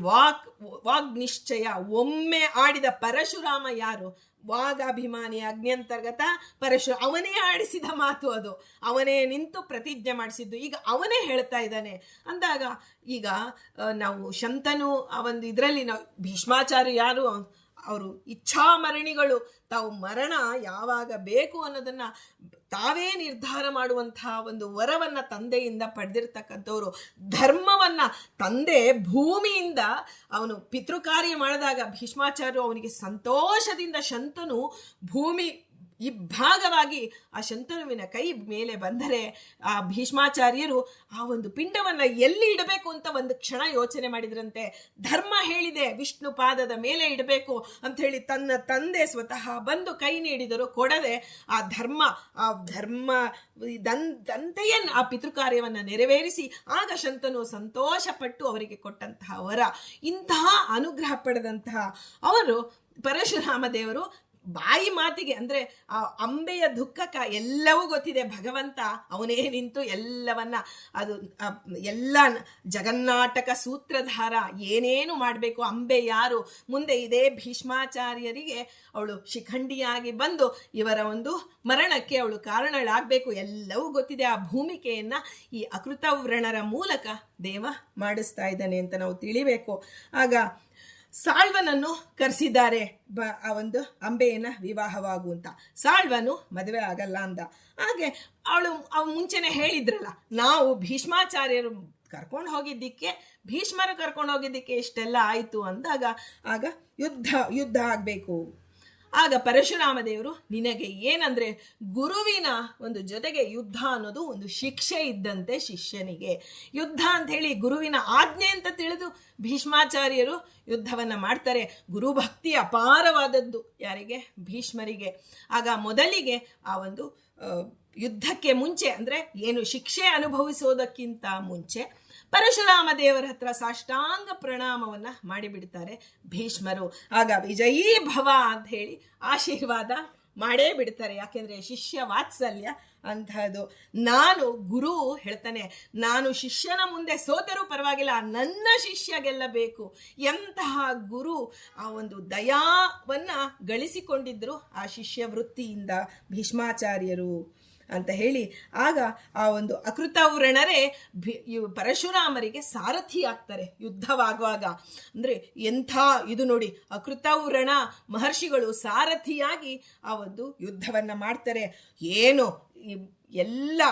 ವಾಗ್ ನಿಶ್ಚಯ, ಒಮ್ಮೆ ಆಡಿದ ಪರಶುರಾಮ ಯಾರು? ವಾಗಾಭಿಮಾನಿ ಅಗ್ನ್ಯಂತರ್ಗತ ಅವನೇ ಆಡಿಸಿದ ಮಾತು ಅದು, ಅವನೇ ನಿಂತು ಪ್ರತಿಜ್ಞೆ ಮಾಡಿಸಿದ್ದು. ಈಗ ಅವನೇ ಹೇಳ್ತಾ ಇದ್ದಾನೆ ಅಂದಾಗ, ಈಗ ನಾವು ಶಂತನು ಆ ಒಂದು ಇದರಲ್ಲಿ ನಾವು ಭೀಷ್ಮಾಚಾರ್ಯ ಯಾರು? ಅವರು ಇಚ್ಛಾಮರಣಿಗಳು. ತಾವು ಮರಣ ಯಾವಾಗ ಬೇಕು ಅನ್ನೋದನ್ನ ತಾವೇ ನಿರ್ಧಾರ ಮಾಡುವಂತಹ ಒಂದು ವರವನ್ನ ತಂದೆಯಿಂದ ಪಡೆದಿರ್ತಕ್ಕಂಥವ್ರು. ಧರ್ಮವನ್ನ ತಂದೆ ಭೂಮಿಯಿಂದ ಅವನು ಪಿತೃಕಾರ್ಯ ಮಾಡಿದಾಗ ಭೀಷ್ಮಾಚಾರ್ಯರು ಅವನಿಗೆ ಸಂತೋಷದಿಂದ ಶಂತನು ಭೂಮಿ ಇಬ್ಬಾಗವಾಗಿ ಆ ಶಂತನುವಿನ ಕೈ ಮೇಲೆ ಬಂದರೆ ಆ ಭೀಷ್ಮಾಚಾರ್ಯರು ಆ ಒಂದು ಪಿಂಡವನ್ನ ಎಲ್ಲಿ ಇಡಬೇಕು ಅಂತ ಒಂದು ಕ್ಷಣ ಯೋಚನೆ ಮಾಡಿದ್ರಂತೆ. ಧರ್ಮ ಹೇಳಿದೆ ವಿಷ್ಣು ಪಾದದ ಮೇಲೆ ಇಡಬೇಕು ಅಂತ ಹೇಳಿ ತನ್ನ ತಂದೆ ಸ್ವತಃ ಬಂದು ಕೈ ನೀಡಿದರು, ಕೊಡದೆ ಆ ಧರ್ಮ ದಂತೆಯೇ ಆ ಪಿತೃಕಾರ್ಯವನ್ನ ನೆರವೇರಿಸಿ ಆಗ ಶಂತನು ಸಂತೋಷಪಟ್ಟು ಅವರಿಗೆ ಕೊಟ್ಟಂತಹ ವರ. ಇಂತಹ ಅನುಗ್ರಹ ಪಡೆದಂತಹ ಅವರು ಪರಶುರಾಮ ದೇವರು ಬಾಯಿ ಮಾತಿಗೆ, ಅಂದ್ರೆ ಆ ಅಂಬೆಯ ದುಃಖಕ ಎಲ್ಲವೂ ಗೊತ್ತಿದೆ, ಭಗವಂತ ಅವನೇ ನಿಂತು ಎಲ್ಲವನ್ನ ಅದು ಎಲ್ಲ ಜಗನ್ನಾಟಕ ಸೂತ್ರಧಾರ, ಏನೇನು ಮಾಡಬೇಕು, ಅಂಬೆ ಯಾರು, ಮುಂದೆ ಇದೇ ಭೀಷ್ಮಾಚಾರ್ಯರಿಗೆ ಅವಳು ಶಿಖಂಡಿಯಾಗಿ ಬಂದು ಇವರ ಒಂದು ಮರಣಕ್ಕೆ ಅವಳು ಕಾರಣಳಾಗಬೇಕು, ಎಲ್ಲವೂ ಗೊತ್ತಿದೆ. ಆ ಭೂಮಿಕೆಯನ್ನ ಈ ಅಕೃತವ್ರಣರ ಮೂಲಕ ದೇವ ಮಾಡಿಸ್ತಾ ಇದ್ದಾನೆ ಅಂತ ನಾವು ತಿಳಿಬೇಕು. ಆಗ ಸಾಳ್ವನನ್ನು ಕರೆಸಿದ್ದಾರೆ ಆ ಒಂದು ಅಂಬೆಯನ್ನ ವಿವಾಹವಾಗುವಂತ. ಸಾಳ್ವನು ಮದುವೆ ಆಗಲ್ಲ ಅಂದ. ಹಾಗೆ ಅವಳು ಮುಂಚೆನೆ ಹೇಳಿದ್ರಲ್ಲ, ನಾವು ಭೀಷ್ಮಾಚಾರ್ಯರು ಕರ್ಕೊಂಡು ಹೋಗಿದ್ದಕ್ಕೆ, ಭೀಷ್ಮರು ಕರ್ಕೊಂಡು ಹೋಗಿದ್ದಕ್ಕೆ ಇಷ್ಟೆಲ್ಲ ಆಯ್ತು ಅಂದಾಗ ಆಗ ಯುದ್ಧ ಆಗ್ಬೇಕು. ಆಗ ಪರಶುರಾಮ ದೇವರು, ನಿನಗೆ ಏನಂದ್ರೆ ಗುರುವಿನ ಒಂದು ಜೊತೆಗೆ ಯುದ್ಧ ಅನ್ನೋದು ಒಂದು ಶಿಕ್ಷೆ ಇದ್ದಂತೆ ಶಿಷ್ಯನಿಗೆ. ಯುದ್ಧ ಅಂತ ಹೇಳಿ ಗುರುವಿನ ಆಜ್ಞೆ ಅಂತ ತಿಳಿದು ಭೀಷ್ಮಾಚಾರ್ಯರು ಯುದ್ಧವನ್ನ ಮಾಡ್ತಾರೆ. ಗುರುಭಕ್ತಿ ಅಪಾರವಾದದ್ದು ಯಾರಿಗೆ? ಭೀಷ್ಮರಿಗೆ. ಆಗ ಮೊದಲಿಗೆ ಆ ಒಂದು ಯುದ್ಧಕ್ಕೆ ಮುಂಚೆ, ಅಂದ್ರೆ ಏನು ಶಿಕ್ಷೆ ಅನುಭವಿಸೋದಕ್ಕಿಂತ ಮುಂಚೆ ಪರಶುರಾಮ ದೇವರ ಹತ್ರ ಸಾಷ್ಟಾಂಗ ಪ್ರಣಾಮವನ್ನ ಮಾಡಿಬಿಡ್ತಾರೆ ಭೀಷ್ಮರು. ಆಗ ವಿಜಯೀ ಭವ ಅಂತ ಹೇಳಿ ಆಶೀರ್ವಾದ ಮಾಡೇ ಬಿಡ್ತಾರೆ. ಯಾಕೆಂದ್ರೆ ಶಿಷ್ಯ ವಾತ್ಸಲ್ಯ ಅಂತಹದ್ದು. ನಾನು ಗುರು ಹೇಳ್ತಾನೆ, ನಾನು ಶಿಷ್ಯನ ಮುಂದೆ ಸೋತರೂ ಪರವಾಗಿಲ್ಲ, ನನ್ನ ಶಿಷ್ಯ ಗೆಲ್ಲಬೇಕು. ಎಂತಹ ಗುರು! ಆ ಒಂದು ದಯಾವನ್ನ ಗಳಿಸಿಕೊಂಡಿದ್ರು ಆ ಶಿಷ್ಯ ವೃತ್ತಿಯಿಂದ ಭೀಷ್ಮಾಚಾರ್ಯರು ಅಂತ ಹೇಳಿ. ಆಗ ಆ ಒಂದು ಅಕೃತವ್ರಣರೇ ಪರಶುರಾಮರಿಗೆ ಸಾರಥಿ ಆಗ್ತಾರೆ ಯುದ್ಧವಾಗುವಾಗ. ಅಂದ್ರೆ ಎಂಥ ಇದು ನೋಡಿ, ಅಕೃತವ್ರಣ ಮಹರ್ಷಿಗಳು ಸಾರಥಿಯಾಗಿ ಆ ಒಂದು ಯುದ್ಧವನ್ನ ಮಾಡ್ತಾರೆ. ಏನು ಎಲ್ಲ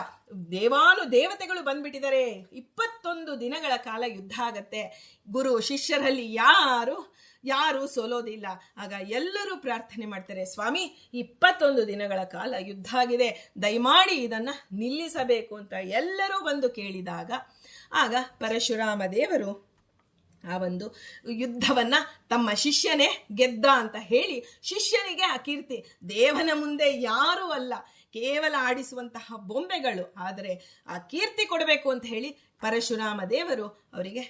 ದೇವತೆಗಳು ಬಂದ್ಬಿಟ್ಟಿದ್ದಾರೆ. 21 ದಿನಗಳ ಕಾಲ ಯುದ್ಧ ಆಗತ್ತೆ. ಗುರು ಶಿಷ್ಯರಲ್ಲಿ ಯಾರು ಸೋಲೋದಿಲ್ಲ. ಆಗ ಎಲ್ಲರೂ ಪ್ರಾರ್ಥನೆ ಮಾಡ್ತಾರೆ, ಸ್ವಾಮಿ 21 ದಿನಗಳ ಕಾಲ ಯುದ್ಧ ಆಗಿದೆ, ದಯಮಾಡಿ ಇದನ್ನ ನಿಲ್ಲಿಸಬೇಕು ಅಂತ ಎಲ್ಲರೂ ಬಂದು ಕೇಳಿದಾಗ ಆಗ ಪರಶುರಾಮ ದೇವರು ಆ ಒಂದು ಯುದ್ಧವನ್ನ ತಮ್ಮ ಶಿಷ್ಯನೇ ಗೆದ್ದ ಅಂತ ಹೇಳಿ ಶಿಷ್ಯನಿಗೆ ಆ ಕೀರ್ತಿ. ದೇವನ ಮುಂದೆ ಯಾರೂ ಅಲ್ಲ, ಕೇವಲ ಆಡಿಸುವಂತಹ ಬೊಂಬೆಗಳು, ಆದರೆ ಆ ಕೀರ್ತಿ ಕೊಡಬೇಕು ಅಂತ ಹೇಳಿ ಪರಶುರಾಮ ದೇವರು ಅವರಿಗೆ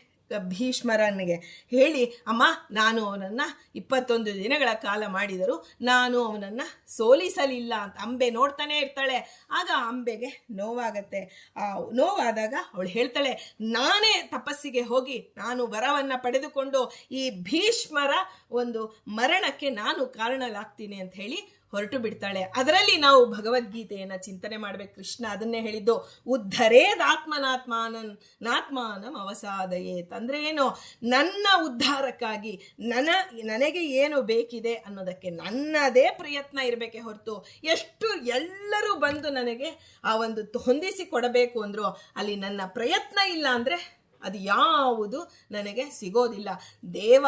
ಭೀಷ್ಮರನಿಗೆ ಹೇಳಿ, ಅಮ್ಮ ನಾನು ಅವನನ್ನ 21 ದಿನಗಳ ಕಾಲ ಮಾಡಿದರು, ನಾನು ಅವನನ್ನ ಸೋಲಿಸಲಿಲ್ಲ ಅಂತ. ಅಂಬೆ ನೋಡ್ತಾನೆ ಇರ್ತಾಳೆ. ಆಗ ಅಂಬೆಗೆ ನೋವಾಗತ್ತೆ. ಆ ನೋವಾದಾಗ ಅವಳು ಹೇಳ್ತಾಳೆ, ನಾನೇ ತಪಸ್ಸಿಗೆ ಹೋಗಿ ನಾನು ವರವನ್ನ ಪಡೆದುಕೊಂಡು ಈ ಭೀಷ್ಮರ ಒಂದು ಮರಣಕ್ಕೆ ನಾನು ಕಾರಣಲಾಗ್ತೀನಿ ಅಂತ ಹೇಳಿ ಹೊರಟು ಬಿಡ್ತಾಳೆ. ಅದರಲ್ಲಿ ನಾವು ಭಗವದ್ಗೀತೆಯನ್ನ ಚಿಂತನೆ ಮಾಡ್ಬೇಕು. ಕೃಷ್ಣ ಅದನ್ನೇ ಹೇಳಿದ್ದು, ಉದ್ಧರೇದಾತ್ಮನಾತ್ಮಾನಂ ಅವಸಾದಯೇತ್. ಅಂದ್ರೆ ಏನು? ನನ್ನ ಉದ್ಧಾರಕ್ಕಾಗಿ ನನಗೆ ಏನು ಬೇಕಿದೆ ಅನ್ನೋದಕ್ಕೆ ನನ್ನದೇ ಪ್ರಯತ್ನ ಇರಬೇಕೆ ಹೊರತು, ಎಷ್ಟು ಎಲ್ಲರೂ ಬಂದು ನನಗೆ ಆ ಒಂದು ಹೊಂದಿಸಿ ಕೊಡಬೇಕು ಅಂದ್ರು ಅಲ್ಲಿ ನನ್ನ ಪ್ರಯತ್ನ ಇಲ್ಲ ಅಂದ್ರೆ ಅದು ಯಾವುದು ನನಗೆ ಸಿಗೋದಿಲ್ಲ. ದೇವ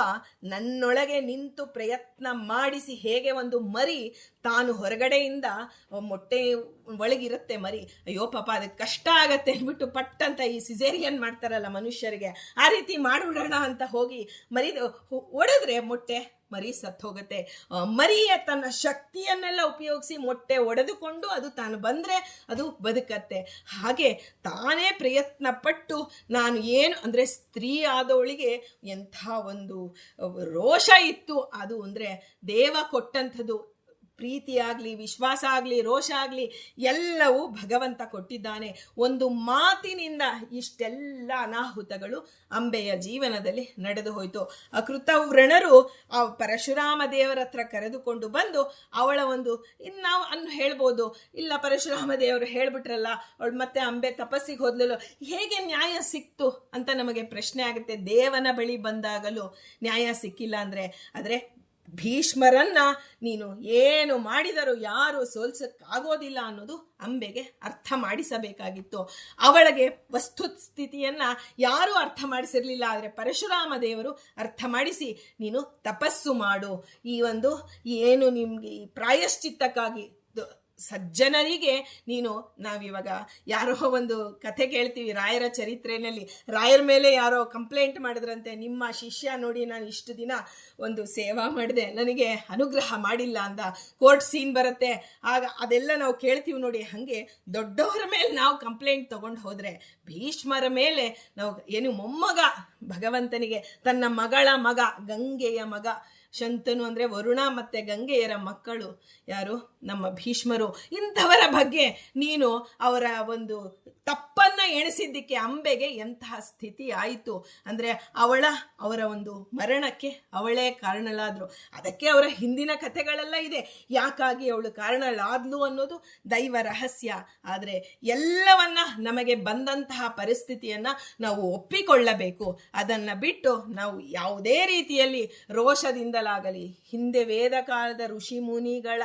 ನನ್ನೊಳಗೆ ನಿಂತು ಪ್ರಯತ್ನ ಮಾಡಿಸಿ, ಹೇಗೆ ಒಂದು ಮರಿ ತಾನು ಹೊರಗಡೆಯಿಂದ ಮೊಟ್ಟೆ ಒಳಗಿರುತ್ತೆ ಮರಿ, ಅಯ್ಯೋ ಪಾಪ ಅದಕ್ಕೆ ಕಷ್ಟ ಆಗತ್ತೆ ಅಂದ್ಬಿಟ್ಟು ಪಟ್ಟಂತ ಈ ಸಿಸೇರಿಯನ್ ಮಾಡ್ತಾರಲ್ಲ ಮನುಷ್ಯರಿಗೆ, ಆ ರೀತಿ ಮಾಡಿಬಿಡೋಣ ಅಂತ ಹೋಗಿ ಒಡೆದ್ರೆ ಮೊಟ್ಟೆ ಮರಿ ಸತ್ತು ಹೋಗುತ್ತೆ. ಮರಿಯ ತನ್ನ ಶಕ್ತಿಯನ್ನೆಲ್ಲ ಉಪಯೋಗಿಸಿ ಮೊಟ್ಟೆ ಒಡೆದುಕೊಂಡು ಅದು ತಾನು ಬಂದ್ರೆ ಅದು ಬದುಕತ್ತೆ. ಹಾಗೆ ತಾನೇ ಪ್ರಯತ್ನ ಪಟ್ಟು ನಾನು ಏನು ಅಂದ್ರೆ, ಸ್ತ್ರೀ ಆದವಳಿಗೆ ಎಂಥ ಒಂದು ರೋಷ ಇತ್ತು, ಅದು ಅಂದ್ರೆ ದೇವ ಕೊಟ್ಟಂಥದ್ದು. ಪ್ರೀತಿ ಆಗಲಿ, ವಿಶ್ವಾಸ ಆಗಲಿ, ರೋಷ ಆಗಲಿ ಎಲ್ಲವೂ ಭಗವಂತ ಕೊಟ್ಟಿದ್ದಾನೆ. ಒಂದು ಮಾತಿನಿಂದ ಇಷ್ಟೆಲ್ಲ ಅನಾಹುತಗಳು ಅಂಬೆಯ ಜೀವನದಲ್ಲಿ ನಡೆದು ಹೋಯಿತು. ಅಕೃತವ್ರಣರು ಆ ಪರಶುರಾಮ ದೇವರ ಹತ್ರ ಕರೆದುಕೊಂಡು ಬಂದು ಅವಳ ಒಂದು ನಾವು ಹೇಳ್ಬೋದು, ಇಲ್ಲ ಪರಶುರಾಮ ದೇವರು ಹೇಳ್ಬಿಟ್ರಲ್ಲ, ಅವಳು ಮತ್ತೆ ಅಂಬೆ ತಪಸ್ಸಿಗೆ ಹೋದ್ಲಲ್ಲ, ಹೇಗೆ ನ್ಯಾಯ ಸಿಕ್ತು ಅಂತ ನಮಗೆ ಪ್ರಶ್ನೆ ಆಗುತ್ತೆ. ದೇವನ ಬಳಿ ಬಂದಾಗಲೂ ನ್ಯಾಯ ಸಿಕ್ಕಿಲ್ಲ ಆದರೆ ಭೀಷ್ಮರನ್ನ ನೀನು ಏನು ಮಾಡಿದರೂ ಯಾರು ಸೋಲ್ಸಕ್ಕಾಗೋದಿಲ್ಲ ಅನ್ನೋದು ಅಂಬೆಗೆ ಅರ್ಥ ಮಾಡಿಸಬೇಕಾಗಿತ್ತು. ಅವಳಿಗೆ ವಸ್ತುಸ್ಥಿತಿಯನ್ನ ಯಾರೂ ಅರ್ಥ ಮಾಡಿಸಿರ್ಲಿಲ್ಲ, ಆದರೆ ಪರಶುರಾಮ ದೇವರು ಅರ್ಥ ಮಾಡಿಸಿ ನೀನು ತಪಸ್ಸು ಮಾಡು, ಈ ಒಂದು ಏನು ನಿಮ್ಗೆ ಪ್ರಾಯಶ್ಚಿತ್ತಕ್ಕಾಗಿ ಸಜ್ಜನರಿಗೆ ನೀನು, ನಾವಿವಾಗ ಯಾರೋ ಒಂದು ಕಥೆ ಕೇಳ್ತೀವಿ ರಾಯರ ಚರಿತ್ರೆಯಲ್ಲಿ, ರಾಯರ ಮೇಲೆ ಯಾರೋ ಕಂಪ್ಲೇಂಟ್ ಮಾಡಿದ್ರಂತೆ, ನಿಮ್ಮ ಶಿಷ್ಯ ನೋಡಿ ನಾನು ಇಷ್ಟು ದಿನ ಒಂದು ಸೇವಾ ಮಾಡಿದೆ, ನನಗೆ ಅನುಗ್ರಹ ಮಾಡಿಲ್ಲ ಅಂತ ಕೋರ್ಟ್ ಸೀನ್ ಬರುತ್ತೆ. ಆಗ ಅದೆಲ್ಲ ನಾವು ಕೇಳ್ತೀವಿ ನೋಡಿ. ಹಾಗೆ ದೊಡ್ಡವರ ಮೇಲೆ ನಾವು ಕಂಪ್ಲೇಂಟ್ ತಗೊಂಡು ಹೋದರೆ ಭೀಷ್ಮರ ಮೇಲೆ ನಾವು ಏನು ಮೊಮ್ಮಗ ಭಗವಂತನಿಗೆ ತನ್ನ ಮಗಳ ಮಗ, ಗಂಗೆಯ ಮಗ ಶಂತನು ಅಂದರೆ ವರುಣ ಮತ್ತು ಗಂಗೆಯರ ಮಕ್ಕಳು ಯಾರು, ನಮ್ಮ ಭೀಷ್ಮರು. ಇಂಥವರ ಬಗ್ಗೆ ನೀನು ಅವರ ಒಂದು ತಪ್ಪನ್ನು ಎಣಿಸಿದ್ದಕ್ಕೆ ಅಂಬೆಗೆ ಎಂತಹ ಸ್ಥಿತಿ ಆಯಿತು ಅಂದರೆ ಅವರ ಒಂದು ಮರಣಕ್ಕೆ ಅವಳೇ ಕಾರಣಳಾದ್ರು. ಅದಕ್ಕೆ ಅವರ ಹಿಂದಿನ ಕಥೆಗಳೆಲ್ಲ ಇದೆ, ಯಾಕಾಗಿ ಅವಳು ಕಾರಣಳಾದ್ಲು ಅನ್ನೋದು ದೈವ ರಹಸ್ಯ. ಆದರೆ ಎಲ್ಲವನ್ನ ನಮಗೆ ಬಂದಂತಹ ಪರಿಸ್ಥಿತಿಯನ್ನು ನಾವು ಒಪ್ಪಿಕೊಳ್ಳಬೇಕು. ಅದನ್ನು ಬಿಟ್ಟು ನಾವು ಯಾವುದೇ ರೀತಿಯಲ್ಲಿ ರೋಷದಿಂದಲಾಗಲಿ, ಹಿಂದೆ ವೇದ ಕಾಲದ ಋಷಿ ಮುನಿಗಳ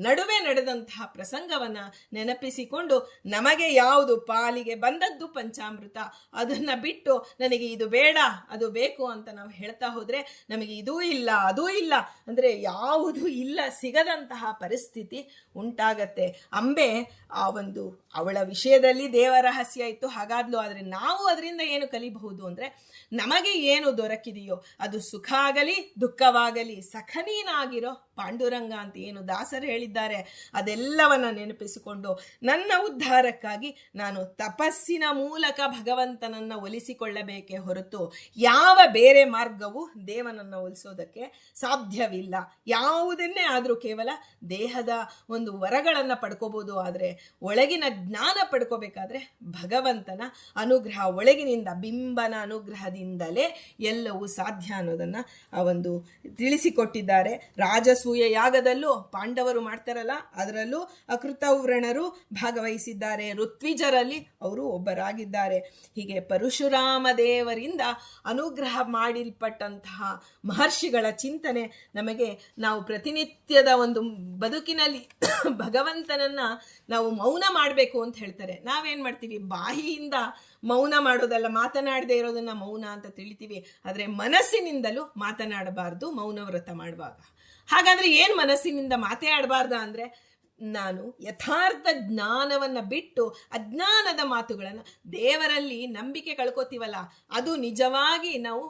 ನಡುವೆ ನಡೆದಂತಹ ಪ್ರಸಂಗವನ್ನು ನೆನಪಿಸಿಕೊಂಡು ನಮಗೆ ಯಾವುದು ಪಾಲಿಗೆ ಬಂದದ್ದು ಪಂಚಾಮೃತ, ಅದನ್ನು ಬಿಟ್ಟು ನನಗೆ ಇದು ಬೇಡ ಅದು ಬೇಕು ಅಂತ ನಾವು ಹೇಳ್ತಾ ಹೋದರೆ ನಮಗೆ ಇದೂ ಇಲ್ಲ ಅದೂ ಇಲ್ಲ ಅಂದರೆ ಯಾವುದು ಇಲ್ಲ ಸಿಗದಂತಹ ಪರಿಸ್ಥಿತಿ ಉಂಟಾಗತ್ತೆ. ಅಂಬೆ ಆ ಒಂದು ಅವಳ ವಿಷಯದಲ್ಲಿ ದೇವರಹಸ್ಯ ಇತ್ತು, ಹಾಗಾದ್ಲು. ಆದರೆ ನಾವು ಅದರಿಂದ ಏನು ಕಲಿಬಹುದು ಅಂದರೆ, ನಮಗೆ ಏನು ದೊರಕಿದೆಯೋ ಅದು ಸುಖ ಆಗಲಿ ದುಃಖವಾಗಲಿ ಸಖನೀನಾಗಿರೋ ಪಾಂಡುರಂಗ ಅಂತ ಏನು ದಾಸರು ಹೇಳಿದ್ದಾರೆ, ಅದೆಲ್ಲವನ್ನ ನೆನಪಿಸಿಕೊಂಡು ನನ್ನ ಉದ್ಧಾರಕ್ಕಾಗಿ ನಾನು ತಪಸ್ಸಿನ ಮೂಲಕ ಭಗವಂತನನ್ನು ಒಲಿಸಿಕೊಳ್ಳಬೇಕೇ ಹೊರತು ಯಾವ ಬೇರೆ ಮಾರ್ಗವೂ ದೇವನನ್ನು ಒಲಿಸೋದಕ್ಕೆ ಸಾಧ್ಯವಿಲ್ಲ. ಯಾವುದನ್ನೇ ಆದರೂ ಕೇವಲ ದೇಹದ ಒಂದು ವರಗಳನ್ನು ಪಡ್ಕೋಬೋದು, ಆದರೆ ಒಳಗಿನ ಜ್ಞಾನ ಪಡ್ಕೋಬೇಕಾದ್ರೆ ಭಗವಂತನ ಅನುಗ್ರಹ, ಒಳಗಿನಿಂದ ಬಿಂಬನ ಅನುಗ್ರಹದಿಂದಲೇ ಎಲ್ಲವೂ ಸಾಧ್ಯ ಅನ್ನೋದನ್ನು ಒಂದು ತಿಳಿಸಿಕೊಟ್ಟಿದ್ದಾರೆ. ರಾಜಸೂಯ ಯಾಗದಲ್ಲೂ ಪಾಂಡವರು ಮಾಡ್ತಾರಲ್ಲ, ಅದರಲ್ಲೂ ಅಕೃತವ್ರಣರು ಭಾಗವಹಿಸಿದ್ದಾರೆ. ಋತ್ವಿಜರಲ್ಲಿ ಅವರು ಒಬ್ಬರಾಗಿದ್ದಾರೆ. ಹೀಗೆ ಪರಶುರಾಮ ದೇವರಿಂದ ಅನುಗ್ರಹ ಮಾಡಿಲ್ಪಟ್ಟಂತಹ ಮಹರ್ಷಿಗಳ ಚಿಂತನೆ ನಮಗೆ, ನಾವು ಪ್ರತಿನಿತ್ಯದ ಒಂದು ಬದುಕಿನಲ್ಲಿ ಭಗವಂತನನ್ನ ನಾವು ಮೌನ ಮಾಡಬೇಕು ಅಂತ ಹೇಳ್ತಾರೆ. ನಾವೇನು ಮಾಡ್ತೀವಿ, ಬಾಯಿಯಿಂದ ಮೌನ ಮಾಡೋದಲ್ಲ, ಮಾತನಾಡದೇ ಇರೋದನ್ನ ಮೌನ ಅಂತ ತಿಳಿತೀವಿ. ಆದರೆ ಮನಸ್ಸಿನಿಂದಲೂ ಮಾತನಾಡಬಾರ್ದು ಮೌನ ವ್ರತ ಮಾಡುವಾಗ. ಹಾಗಾದ್ರೆ ಏನು ಮನಸ್ಸಿನಿಂದ ಮಾತಾಡಬಾರ್ದ ಅಂದರೆ, ನಾನು ಯಥಾರ್ಥ ಜ್ಞಾನವನ್ನು ಬಿಟ್ಟು ಅಜ್ಞಾನದ ಮಾತುಗಳನ್ನು, ದೇವರಲ್ಲಿ ನಂಬಿಕೆ ಕಳ್ಕೊತೀವಲ್ಲ ಅದು ನಿಜವಾಗಿ ನಾವು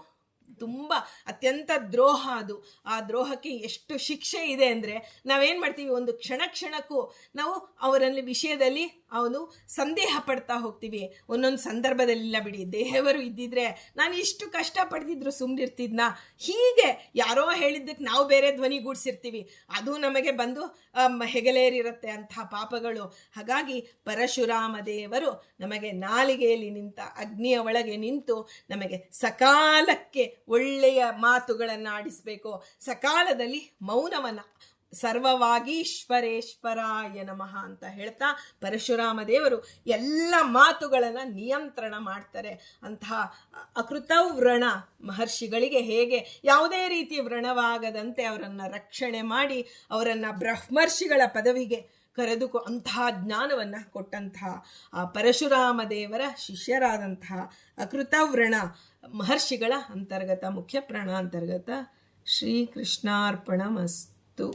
ತುಂಬ ಅತ್ಯಂತ ದ್ರೋಹ. ಅದು ಆ ದ್ರೋಹಕ್ಕೆ ಎಷ್ಟು ಶಿಕ್ಷೆ ಇದೆ ಅಂದರೆ, ನಾವೇನು ಮಾಡ್ತೀವಿ, ಒಂದು ಕ್ಷಣಕ್ಕೂ ನಾವು ಅವರಲ್ಲಿ ವಿಷಯದಲ್ಲಿ ಅವನು ಸಂದೇಹ ಪಡ್ತಾ ಹೋಗ್ತೀವಿ. ಒಂದೊಂದು ಸಂದರ್ಭದಲ್ಲಿಲ್ಲ ಬಿಡಿ, ದೇವರು ಇದ್ದಿದ್ರೆ ನಾನು ಇಷ್ಟು ಕಷ್ಟಪಡ್ತಿದ್ರು ಸುಮ್ಮನಿರ್ತಿದ್ನಾ, ಹೀಗೆ ಯಾರೋ ಹೇಳಿದ್ದಕ್ಕೆ ನಾವು ಬೇರೆ ಧ್ವನಿಗೂಡಿಸಿರ್ತೀವಿ, ಅದು ನಮಗೆ ಬಂದು ಹೆಗಲೇರಿರುತ್ತೆ ಅಂತಹ ಪಾಪಗಳು. ಹಾಗಾಗಿ ಪರಶುರಾಮ ದೇವರು ನಮಗೆ ನಾಲಿಗೆಯಲ್ಲಿ ನಿಂತ ಅಗ್ನಿಯ ಒಳಗೆ ನಿಂತು ನಮಗೆ ಸಕಾಲಕ್ಕೆ ಒಳ್ಳೆಯ ಮಾತುಗಳನ್ನು ಆಡಿಸಬೇಕು, ಸಕಾಲದಲ್ಲಿ ಮೌನವನ್ನು, ಸರ್ವವಾಗೀಶ್ವರೇಶ್ವರಾಯ ನಮಃ ಅಂತ ಹೇಳ್ತಾ ಪರಶುರಾಮ ದೇವರು ಎಲ್ಲ ಮಾತುಗಳನ್ನು ನಿಯಂತ್ರಣ ಮಾಡ್ತಾರೆ. ಅಂತಹ ಅಕೃತವ್ರಣ ಮಹರ್ಷಿಗಳಿಗೆ ಹೇಗೆ ಯಾವುದೇ ರೀತಿ ವ್ರಣವಾಗದಂತೆ ಅವರನ್ನು ರಕ್ಷಣೆ ಮಾಡಿ ಅವರನ್ನು ಬ್ರಹ್ಮರ್ಷಿಗಳ ಪದವಿಗೆ ಅಂತಹ ಜ್ಞಾನವನ್ನು ಕೊಟ್ಟಂತಹ ಆ ಪರಶುರಾಮ ದೇವರ ಶಿಷ್ಯರಾದಂತಹ ಅಕೃತವ್ರಣ ಮಹರ್ಷಿಗಳ ಅಂತರ್ಗತ ಮುಖ್ಯ ಪ್ರಾಣಾಂತರ್ಗತ ಶ್ರೀಕೃಷ್ಣಾರ್ಪಣಮಸ್ತು.